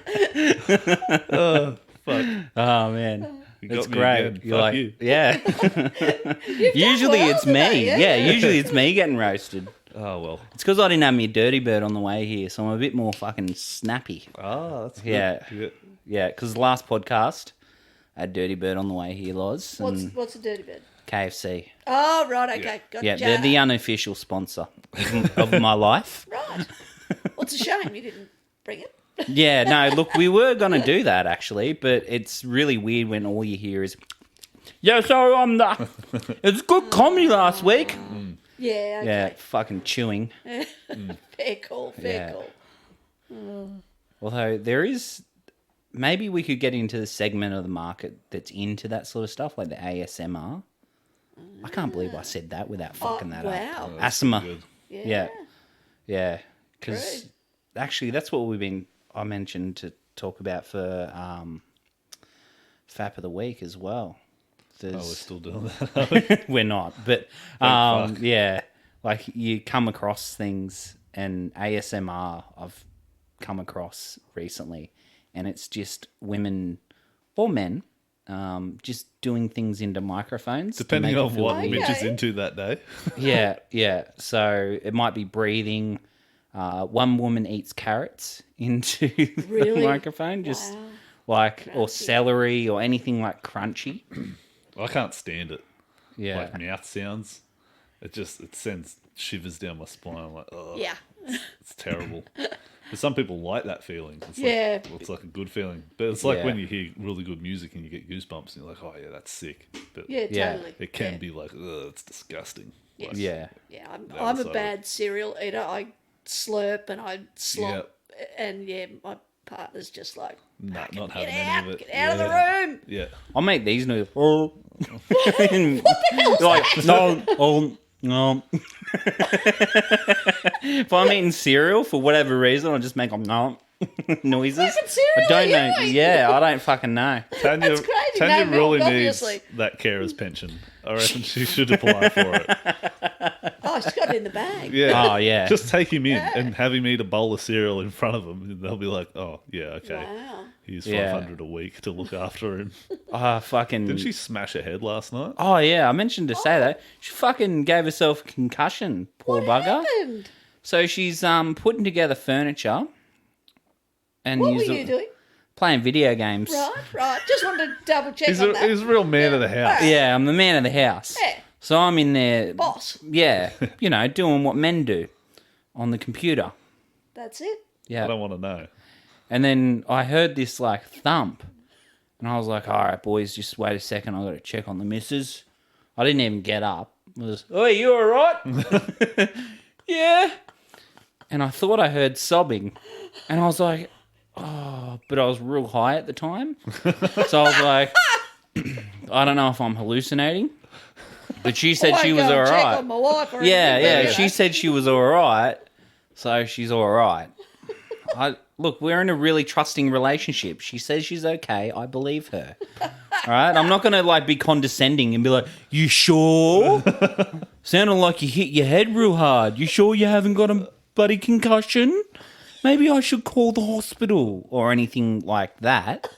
Fuck. Oh man, You it's got me great. again. You're Fuck like, you. yeah. Usually well it's today, me. yeah. Yeah, usually it's me getting roasted. Oh, well. It's because I didn't have me dirty bird on the way here, so I'm a bit more fucking snappy. Oh, that's good. Yeah. Yeah, because the last podcast, I had dirty bird on the way here, Loz. And What's a dirty bird? KFC. Oh, right, okay. Gotcha. Yeah, they're the unofficial sponsor of my life. Right. Well, it's a shame you didn't bring it. Yeah, no, look, we were going to do that actually, but it's really weird when all you hear is, yeah, so it's good comedy last week. Yeah, okay. Yeah, fucking chewing. Fair call, fair call. Although there is, maybe we could get into the segment of the market that's into that sort of stuff, like the ASMR. I can't believe I said that without fucking that up. Wow. Asthma. Good. Yeah. Yeah. Because True. actually, that's what I mentioned to talk about for FAP of the week as well. Oh, we're still doing that. We're not, but fuck. yeah, like you come across things, and ASMR I've come across recently, and it's just women or men just doing things into microphones. to Depending make it on feel what weird. Mitch is Okay. into that day. Yeah. So it might be breathing. One woman eats carrots into Really? the microphone, just Wow. like, or Crunchy. celery or anything like crunchy. I can't stand it. Yeah. Like mouth sounds. It sends shivers down my spine. I'm like, oh, Yeah. it's terrible. But some people like that feeling. It's Yeah. Like, it's like a good feeling. But it's like Yeah. when you hear really good music and you get goosebumps and you're like, oh, yeah, that's sick. But Yeah, Yeah. totally. it can yeah. be like, ugh, it's disgusting. Yes. Like, Yeah. Yeah, I'm other a side of bad cereal eater. I slurp and I slop. And yeah, my partner's just like, Nah, "Fucking not get having out, any of it. get out of the Yeah. room. Yeah. I'll make these noodles. Oh. Like, no. If I'm eating cereal for whatever reason, I'll just make them no noises. Fucking cereal, I don't know. yeah. Yeah, I don't fucking know. Tanya, That's crazy. Tanya No really milk, needs obviously. that carer's pension. I reckon she should apply for it. Oh, she's got it in the bag. Yeah. Oh, yeah. Just take him in and have him eat a bowl of cereal in front of them. And they'll be like, oh, yeah, okay. Wow. Here's Yeah. 500 a week to look after him. Fucking. Didn't she smash her head last night? Oh, yeah, I mentioned to say that. She fucking gave herself a concussion, poor What bugger. happened? So she's putting together furniture. And What were used you doing? playing video games. Right. Just wanted to double check He's on a that. real man of the house. Yeah, I'm the man of the house. Yeah. So I'm in there. Boss. Yeah, doing what men do on the computer. That's it. I Yeah. don't want to know. And then I heard this like thump. And I was like, all right, boys, just wait a second. I got to check on the missus. I didn't even get up. I was, oh, you all right? Yeah. And I thought I heard sobbing. And I was like, oh, but I was real high at the time. So I was like, I don't know if I'm hallucinating. But she said I she was go all and check right. on my wife or Yeah, anything, yeah. but, She said she was all right. So she's all right. Look, we're in a really trusting relationship. She says she's okay. I believe her. All right? I'm not going to, like, be condescending and be like, you sure? Sounded like you hit your head real hard. You sure you haven't got a bloody concussion? Maybe I should call the hospital or anything like that.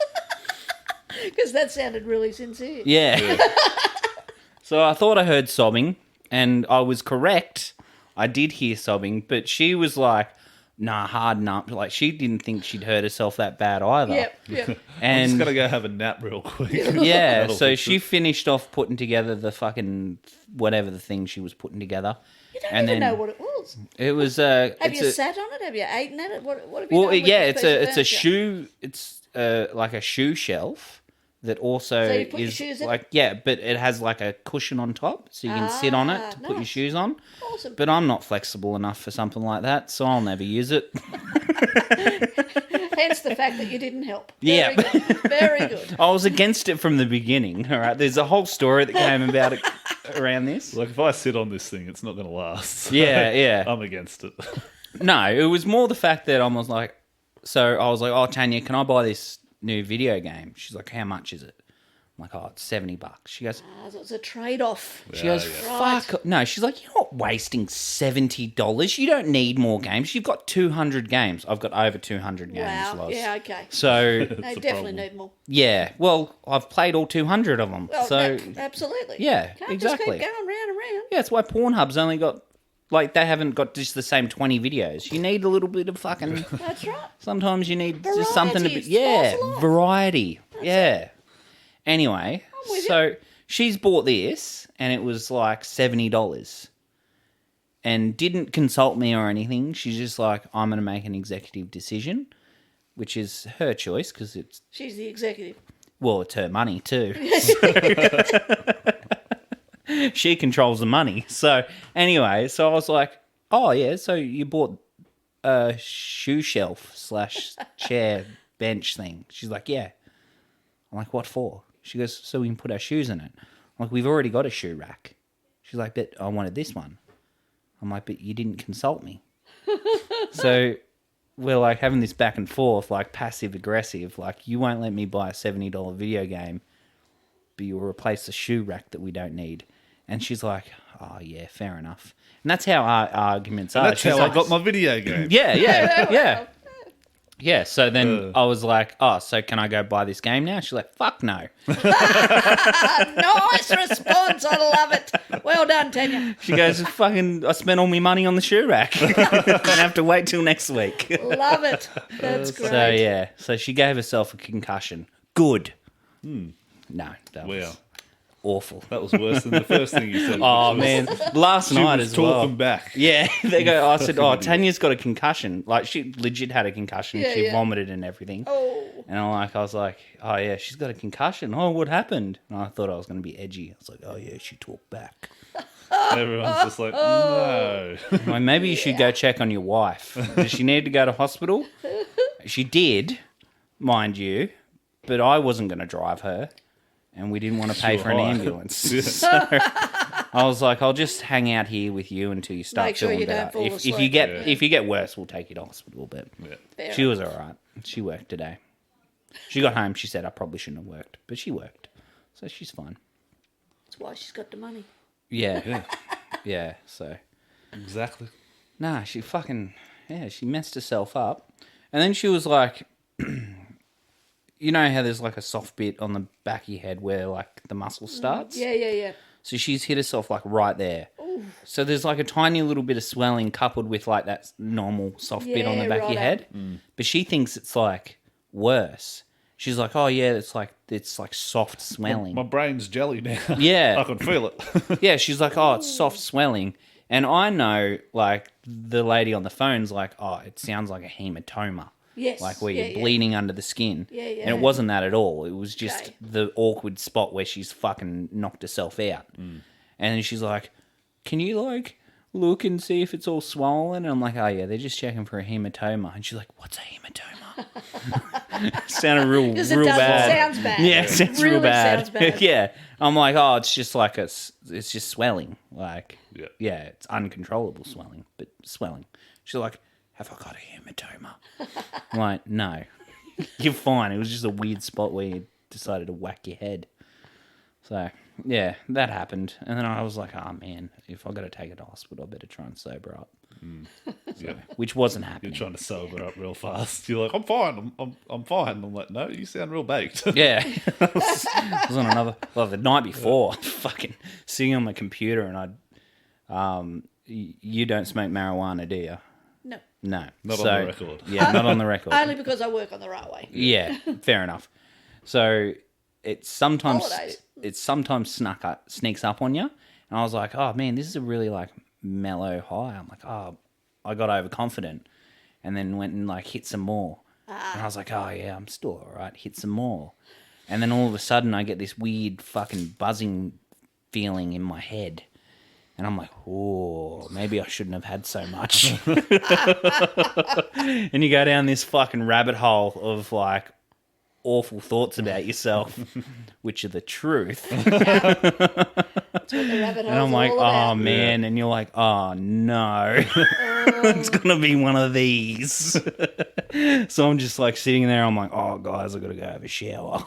Because that sounded really sincere. Yeah. So I thought I heard sobbing, and I was correct. I did hear sobbing, but she was like, nah, harden up. Like, she didn't think she'd hurt herself that bad either. Yep. I'm just And going to go have a nap real quick. yeah, That'll so fix she it. finished off putting together the fucking whatever the thing she was putting together. You don't And even then know what it was. it was Have it's you a- sat on it? Have you eaten at it? What have you well, done with yeah, this it's piece a of furniture? shoe. It's like a shoe shelf that also So you put your is shoes in like but it has like a cushion on top, so you can sit on it to put your nice. shoes on. Awesome. But I'm not flexible enough for something like that, so I'll never use it. Hence the fact that you didn't help. Yeah. Very good. Very good. I was against it from the beginning. All right, there's a whole story that came about it around this. Like, if I sit on this thing, it's not going to last. Yeah. I'm against it. No, it was more the fact that I was like, oh, Tanya, can I buy this new video game? She's like, how much is it? I'm like, oh, it's $70. She goes, So it's a trade-off. She goes, fuck. No, she's like, you're not wasting $70. You don't need more games. You've got 200 games. I've got over 200 games, Wow. Loz. Yeah, okay. So, They definitely need more. yeah. Well, I've played all 200 of them. Well, so, absolutely. yeah, Can't exactly. just keep going round and round. Yeah, that's why Pornhub's only got, like, they haven't got just the same 20 videos. You need a little bit of fucking... That's right. Sometimes you need just something to be... Variety, Yeah, spice of life. variety. Yeah. Anyway, with so she's bought this, and it was like $70. And didn't consult me or anything. She's just like, I'm going to make an executive decision, which is her choice, because it's... She's the executive. Well, it's her money too. She controls the money. So anyway, so I was like, oh yeah, so you bought a shoe shelf / chair bench thing. She's like, yeah. I'm like, what for? She goes, so we can put our shoes in it. I'm like, we've already got a shoe rack. She's like, but I wanted this one. I'm like, but you didn't consult me. So we're like having this back and forth, like passive aggressive. Like, you won't let me buy a $70 video game, but you'll replace the shoe rack that we don't need. And she's like, oh yeah, fair enough. And that's how our arguments are. That's She's how like, I got my video game. yeah. Yeah, so then I was like, oh, so can I go buy this game now? She's like, fuck no. Nice response. I love it. Well done, Tanya. She goes, fucking, I spent all my money on the shoe rack. I'm going to have to wait till next week. Love it. That's great. So, yeah. So she gave herself a concussion. Good. No, that was Wow. awful. That was worse than the first thing you said. Oh, man. Last She night was as well. talking back. Yeah, they go. I said, "Oh, Tanya's got a concussion. Like, she legit had a concussion. Yeah, she yeah. vomited and everything." Oh. And I was like, "Oh yeah, she's got a concussion. Oh, what happened?" And I thought I was going to be edgy. I was like, "Oh yeah, she talked back." Everyone's just like, no. Like, maybe you should go check on your wife. Does she need to go to hospital? She did, mind you, but I wasn't going to drive her, and we didn't want to pay Sure. for an ambulance. So I was like, I'll just hang out here with you until you start Make sure feeling you don't better. fall If you asleep. get Yeah. if you get worse, we'll take you to hospital. But Fair she was all right. She worked today. She got home. She said I probably shouldn't have worked, but she worked, so she's fine. That's why she's got the money. Yeah, yeah. So Exactly. nah, she she messed herself up, and then she was like, you know how there's like a soft bit on the back of your head where like the muscle starts. Yeah. So she's hit herself like right there. Ooh. So there's like a tiny little bit of swelling coupled with like that normal soft bit on the Yeah, back of your head. But she thinks it's like worse. She's like, oh yeah, it's like soft swelling. My brain's jelly now. Yeah. I can feel it. Yeah, she's like, oh, it's soft swelling. And I know, like, the lady on the phone's like, oh, it sounds like a hematoma. Yes. Like where Yeah, you're yeah. bleeding under the skin. Yeah, yeah. And it wasn't that at all. It was just Okay. the awkward spot where she's fucking knocked herself out. And then she's like, can you, like, look and see if it's all swollen? And I'm like, oh, yeah, they're just checking for a hematoma. And she's like, what's a hematoma? Sounded real Because it real does. bad. It sounds bad. Yeah, it sounds real Really bad. sounds bad. Yeah. I'm like, oh, it's just like it's just swelling. Like, Yeah. it's uncontrollable swelling, but swelling. She's like, have I got a hematoma? I'm like, no. You're fine. It was just a weird spot where you decided to whack your head. So, yeah, that happened. And then I was like, oh, man, if I got to take it to hospital, I better try and sober up. Yeah. Which wasn't You're happening. trying to sober up real fast. You're like, I'm fine. I'm fine. I'm like, no, you sound real baked. Yeah. I was on another, well, the night before, fucking sitting on my computer and you don't smoke marijuana, do you? No. No. Not on the record. Yeah, not on the record. Only because I work on the right way. Yeah, fair enough. So it sometimes Holidays. sneaks up on you, and I was like, oh man, this is a really like mellow high. I'm like, oh, I got overconfident, and then went and like hit some more, and I was like, oh yeah, I'm still all right. Hit some more, and then all of a sudden I get this weird fucking buzzing feeling in my head. And I'm like, oh, maybe I shouldn't have had so much. And you go down this fucking rabbit hole of like awful thoughts about yourself, which are the truth. That's what the rabbit And I'm hole's like, all oh about. man. And you're like, oh no, it's going to be one of these. So I'm just like sitting there. I'm like, oh guys, I got to go have a shower.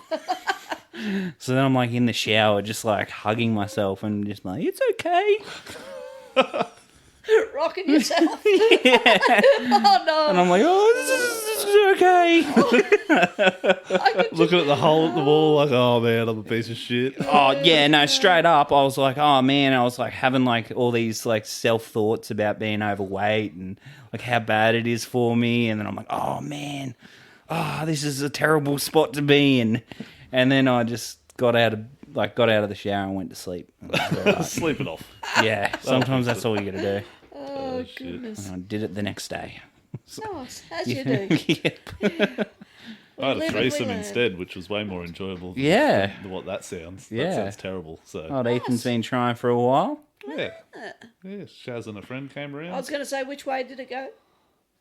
So then I'm like in the shower, just like hugging myself and just like, it's okay. Rocking yourself. Oh no! And I'm like, oh, this is okay. Looking at the hole at the wall, like, oh man, I'm a piece of shit. Oh yeah, no, straight up. I was like, oh man, I was like having like all these like self thoughts about being overweight and like how bad it is for me. And then I'm like, oh man, this is a terrible spot to be in. And then I just got out of the shower and went to sleep. Sleep it off. Yeah, sometimes that's all you got to do. Oh, goodness. And I did it the next day. Nice, as you do. Yep. I had a live and we threesome learn. instead, which was way more enjoyable Yeah. than what that sounds. Yeah. That sounds terrible. So, Oh, Ethan's been trying for a while. yeah. Shaz and a friend came around. I was going to say, which way did it go?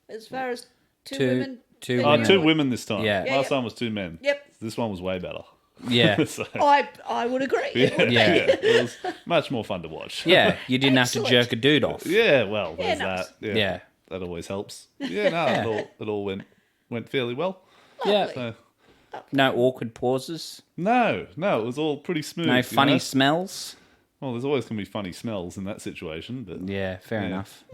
As far as two Two- women? two being Oh, women. two on- women this time. Yeah. Yeah, Last yep. time was two men. Yep. This one was way better. Yeah. So, I would agree. yeah, Yeah. it was much more fun to watch. Yeah, you didn't have Excellent. to jerk a dude off. Yeah, well, Yeah, there's nice. that. Yeah. That always helps. Yeah, no, it all went fairly well. Yeah. So, No awkward pauses. no, it was all pretty smooth. No you funny know? smells. Well, there's always going to be funny smells in that situation, but Yeah, fair Yeah. enough.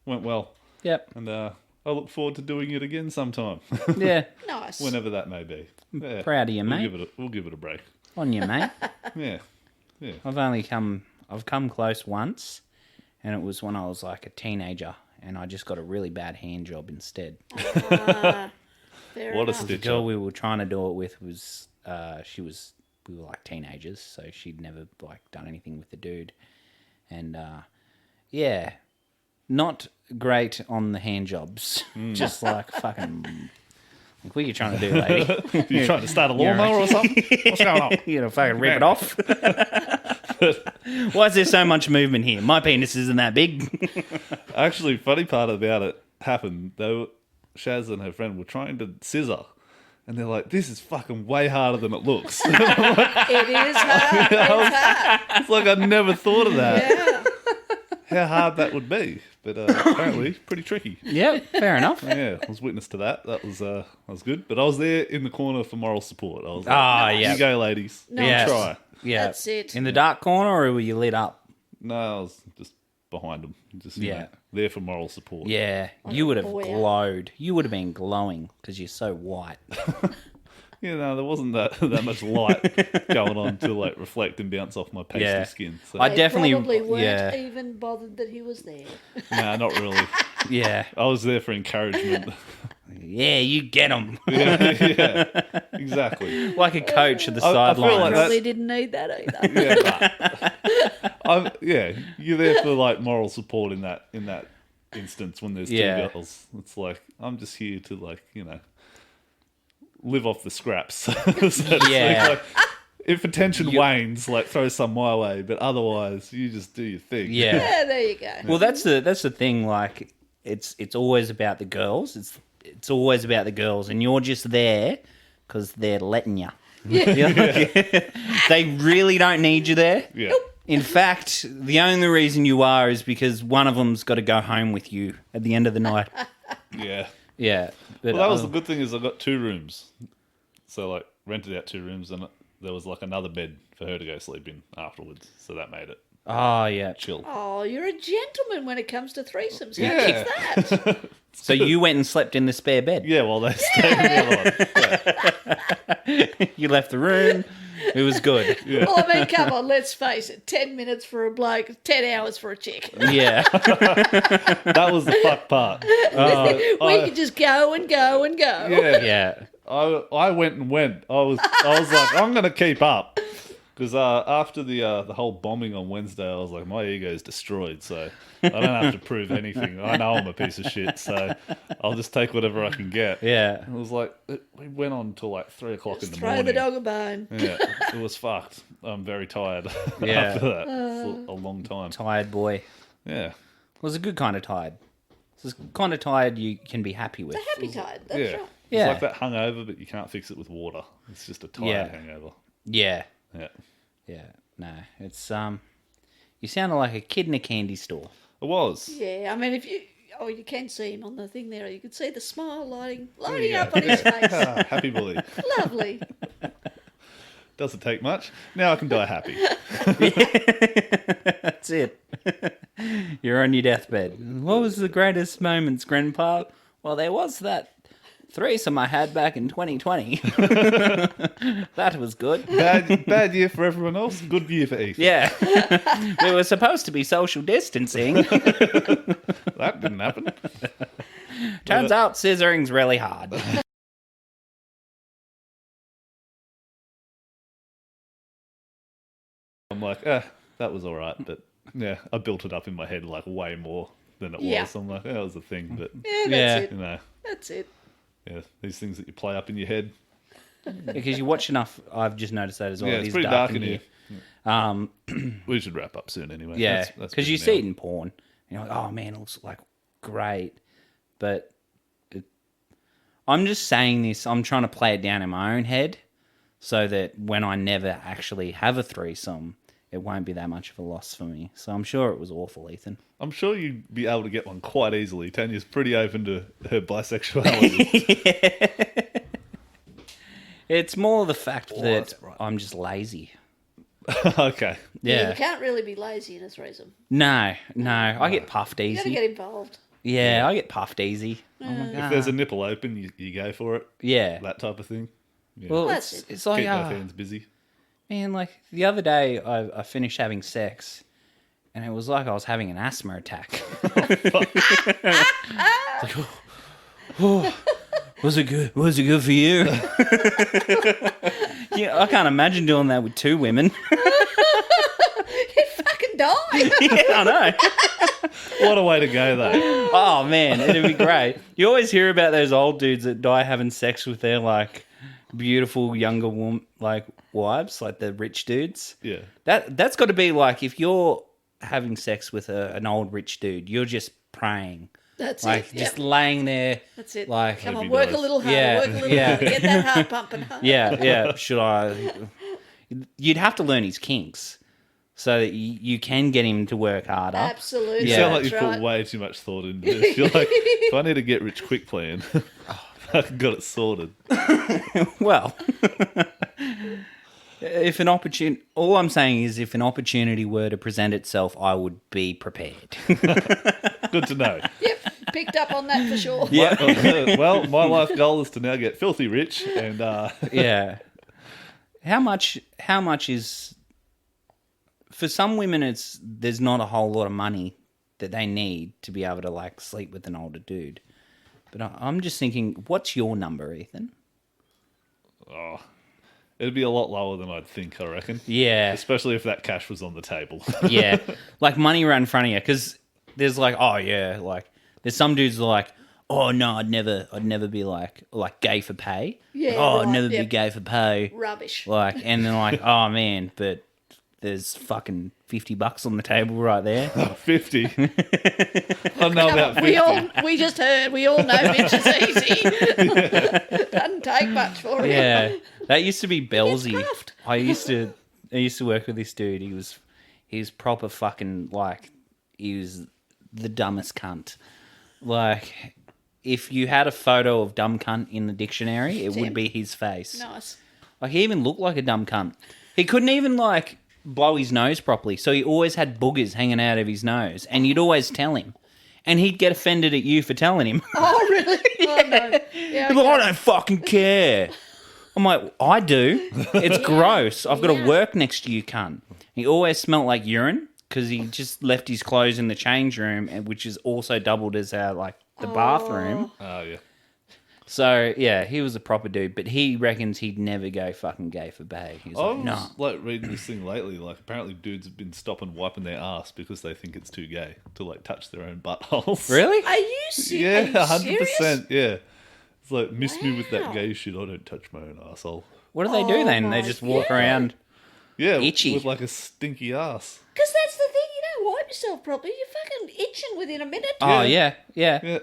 went well. Yep. And I look forward to doing it again sometime, Yeah. Nice. whenever that may be. Yeah. Proud of you, We'll mate. give it a break. On you, mate. Yeah. I've come close once, and it was when I was like a teenager, and I just got a really bad hand job instead. Fair What a enough. The stitch girl up. we were trying to do it with was, we were like teenagers, so she'd never like done anything with the dude, and yeah, not great on the hand jobs. Just like fucking. Like, what are you trying to do, lady? You trying to start a lawnmower or something? What's going on? You know, fucking rip it off. Why is there so much movement here? My penis isn't that big. Actually, funny part about it happened. Shaz and her friend were trying to scissor, and they're like, "This is fucking way harder than it looks." It is hard. It's hard. It's like I never thought of that. Yeah. How hard that would be, but apparently pretty tricky. Yeah, fair enough. Yeah, I was witness to that. That was good. But I was there in the corner for moral support. I was like, Ah, yeah. you go, ladies. Nice. Yeah. Try. Yeah. That's it. In the dark corner, or were you lit up? No, I was just behind them. Just, you Yeah. know, there for moral support. Yeah, you would have boy, yeah. glowed. You would have been glowing because you're so white. You know, there wasn't that much light going on to like reflect and bounce off my pasty Yeah. skin. So, I They definitely- probably weren't yeah. even bothered that he was there. no, not really. Yeah, I was there for encouragement. yeah, you get them yeah, exactly. like a coach at the I feel sideline. like Probably didn't need that either. Yeah, you're there for like moral support in that instance when there's two Yeah. girls. It's like I'm just here to like live off the scraps. So to speak. Yeah. Like, if attention wanes, like throw some my way, but otherwise you just do your thing. Yeah. Yeah, there you go. Well, that's the thing. Like, it's always about the girls. It's always about the girls, and you're just there because they're letting you. They really don't need you there. Yeah. In fact, the only reason you are is because one of them's got to go home with you at the end of the night. Yeah. Yeah. But, Well, that was the good thing is I got 2 rooms, so like rented out 2 rooms, and there was like another bed for her to go sleep in afterwards. So that made it Oh, yeah. chill. Oh, you're a gentleman when it comes to threesomes. How Yeah. is that? So you went and slept in the spare bed. Yeah, well they stayed in the other one. You left the room. It was good. Well, I mean, come on, let's face it. 10 minutes for a bloke, 10 hours for a chick. Yeah. That was the fuck part. We could just go and go and go. Yeah. Yeah. I went and went. I was like, I'm gonna keep up because after the whole bombing on Wednesday, I was like, my ego's destroyed, so I don't have to prove anything. I know I'm a piece of shit, so I'll just take whatever I can get. Yeah. It was like we went on till like 3 o'clock in the Throw morning. the dog a bone. Yeah, it was fucked. I'm very tired Yeah. after that. It's a long time. Tired boy. Yeah, It was a good kind of tired. It's the kind of tired you can be happy with. Happy tide, that's yeah. right. Yeah. It's like that hungover, but you can't fix it with water. It's just a tired Yeah. hangover. Yeah. Yeah, Yeah. No. It's you sounded like a kid in a candy store. it was. Yeah, I mean, if you... Oh, you can see him on the thing there. You can see the smile lighting you up go. on his face. Ah, happy boy. Lovely. Doesn't take much. Now I can die happy. That's it. You're on your deathbed. What was the greatest moments, Grandpa? Well, there was that threesome I had back in 2020. That was good. Bad year for everyone else. Good year for Ethan. Yeah. We were supposed to be social distancing. That didn't happen. Turns out scissoring's really hard. I'm like, that was all right, but yeah, I built it up in my head like way more than it Yeah. was. I'm like, that was a thing, but Yeah, that's Yeah. it. you know, That's it. yeah, these things that you play up in your head. Because you watch enough, I've just noticed that as well. Yeah, It it's is pretty dark in here. Um, We should wrap up soon anyway. yeah, That's because you busy see now. it in porn. And you're like, oh man, it looks like great. But I'm just saying this, I'm trying to play it down in my own head so that when I never actually have a threesome, it won't be that much of a loss for me. So I'm sure it was awful, Ethan. I'm sure you'd be able to get one quite easily. Tanya's pretty open to her bisexuality. It's more the fact that that's right. I'm just lazy. Okay. Yeah. You can't really be lazy in a threesome. No. I get puffed You got to easy. get involved. Yeah, I get puffed easy. I'm like, If there's a nipple open, you go for it. yeah. That type of thing. Yeah. Well, That's it's, it. it's like, Keep both hands busy. man, like the other day I finished having sex and it was like I was having an asthma attack. Like, was it good? Was it good for you? Yeah, I can't imagine doing that with two women. You'd fucking die. Yeah, I know. What a way to go, though. Oh man, it'd be great. You always hear about those old dudes that die having sex with their like beautiful younger like wives, like the rich dudes. Yeah. That's got to be like if you're having sex with an old rich dude, you're just praying, That's like it. just Yep. laying there. That's it. Like, Come on, That'd be work nice. a little harder. Yeah, Work a little yeah. harder. Get that heart pumping. Yeah. Should I? You'd have to learn his kinks so that you can get him to work harder. Absolutely. You Yeah. sound like That's you right. put way too much thought into this. You're like, if I need to get rich quick plan, I've got it sorted. Well, if an opportunity, all I'm saying is, if an opportunity were to present itself, I would be prepared. Good to know. Yep. Picked up on that for sure. Yeah. Well, my life goal is to now get filthy rich, and Yeah. How much is, for some women, there's not a whole lot of money that they need to be able to like sleep with an older dude. But I'm just thinking, what's your number, Ethan? it'd be a lot lower than I'd think, I reckon. Yeah. Especially if that cash was on the table. Yeah. Like money right in front of you. Because there's like, oh yeah, like there's some dudes that are like, oh no, I'd never be like gay for pay. Yeah, Oh, I'd right, never be yep. gay for pay. Rubbish. Like, and then like, oh man, but there's fucking $50 on the table right there. 50. I know about 50. We just heard. We all know Mitch is easy. Doesn't take much for him. Yeah, that used to be Bellsy. craft. I used to work with this dude. He was proper fucking like, he was the dumbest cunt. Like, if you had a photo of dumb cunt in the dictionary, it would him. be his face. Nice. Like, he even looked like a dumb cunt. He couldn't even like blow his nose properly, so he always had boogers hanging out of his nose, and you'd always tell him, and he'd get offended at you for telling him. Oh really? Oh no. Yeah. He's like, I don't fucking care. I'm like, I do. It's gross. I've got to work next to you, cunt. He always smelt like urine because he just left his clothes in the change room, which is also doubled as the bathroom. Oh, yeah. So yeah, he was a proper dude, but he reckons he'd never go fucking gay for bay. He's I like, was no. like reading this thing lately. Like, apparently dudes have been stopping wiping their ass because they think it's too gay to like touch their own buttholes. Really? Are you serious? Yeah, 100%. Yeah. It's like, miss me with that Wow. gay shit. I don't touch my own asshole. What do they do Oh then? They my just walk God. around. Yeah, Itchy. with like a stinky ass. Because that's the thing. You don't wipe yourself properly. You're fucking itching within a minute. Oh Yeah. yeah. Yeah,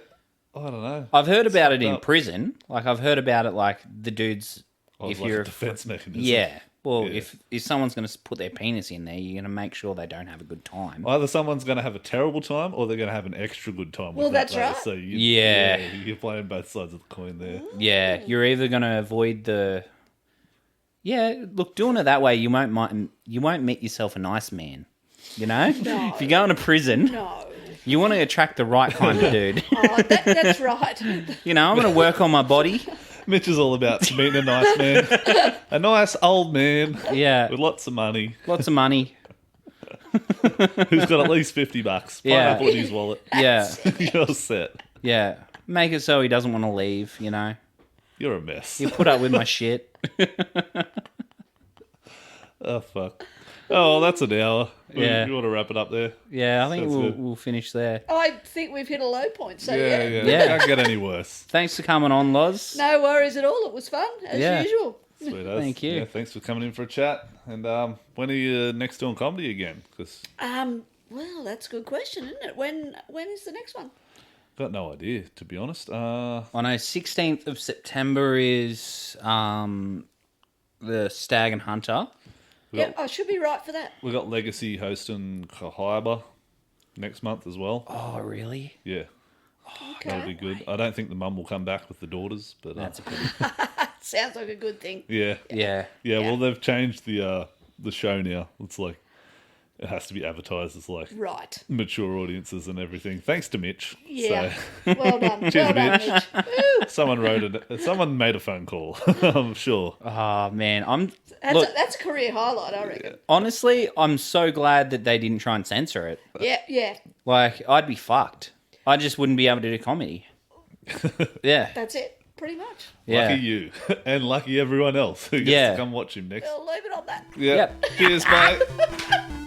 I don't know. I've heard about it in up. prison. Like I've heard about it, like the dudes. Oh, If like you're a defense mechanism. yeah. Well, Yeah. if someone's going to put their penis in there, you're going to make sure they don't have a good time. Either someone's going to have a terrible time or they're going to have an extra good time. Well, with that, that's though. right. So you're playing both sides of the coin there. Yeah, you're either going to avoid the. Yeah, look, doing it that way, you won't meet yourself a nice man. You know, No. if you go into prison, No. you want to attract the right kind of dude. Oh, that's right. You know, I'm going to work on my body. Mitch is all about meeting a nice man. A nice old man Yeah, with lots of money lots of money. who's got at least $50. Yeah. Pineapple in his wallet. Yeah, You're set. yeah. Make it so he doesn't want to leave. You know, You're a mess. you put up with my shit. Oh, fuck. Oh, well, that's an hour. Yeah. You want to wrap it up there? Yeah, I think Sounds good. we'll finish there. I think we've hit a low point. So Yeah. Yeah. Can't get any worse. Thanks for coming on, Loz. No worries at all. It was fun as Yeah. usual. Sweet as. Thank you. Yeah, thanks for coming in for a chat. And when are you next doing comedy again? Because Well, that's a good question, isn't it? When is the next one? got no idea, to be honest. I know 16th of September is the Stag and Hunter. Yeah, I should be right for that. We got Legacy hosting Cahaba next month as well. Oh, really? Yeah, Okay. that'll be good. I don't think the mum will come back with the daughters, but That's a pity. Sounds like a good thing. yeah. Yeah. Well, they've changed the show now. It's like it has to be advertised as like Right. mature audiences and everything. Thanks to Mitch. Yeah. So, Well done. Cheers, well done, Mitch. Mitch. Woo. Someone made a phone call. I'm sure. Oh, man. That's a career highlight, I reckon. Honestly, I'm so glad that they didn't try and censor it. Yeah. Like, I'd be fucked. I just wouldn't be able to do comedy. Yeah. That's it, pretty much. Yeah. Lucky you, and lucky everyone else who gets Yeah. to come watch him next. We'll leave it on that. Yeah. Yep. Cheers, mate.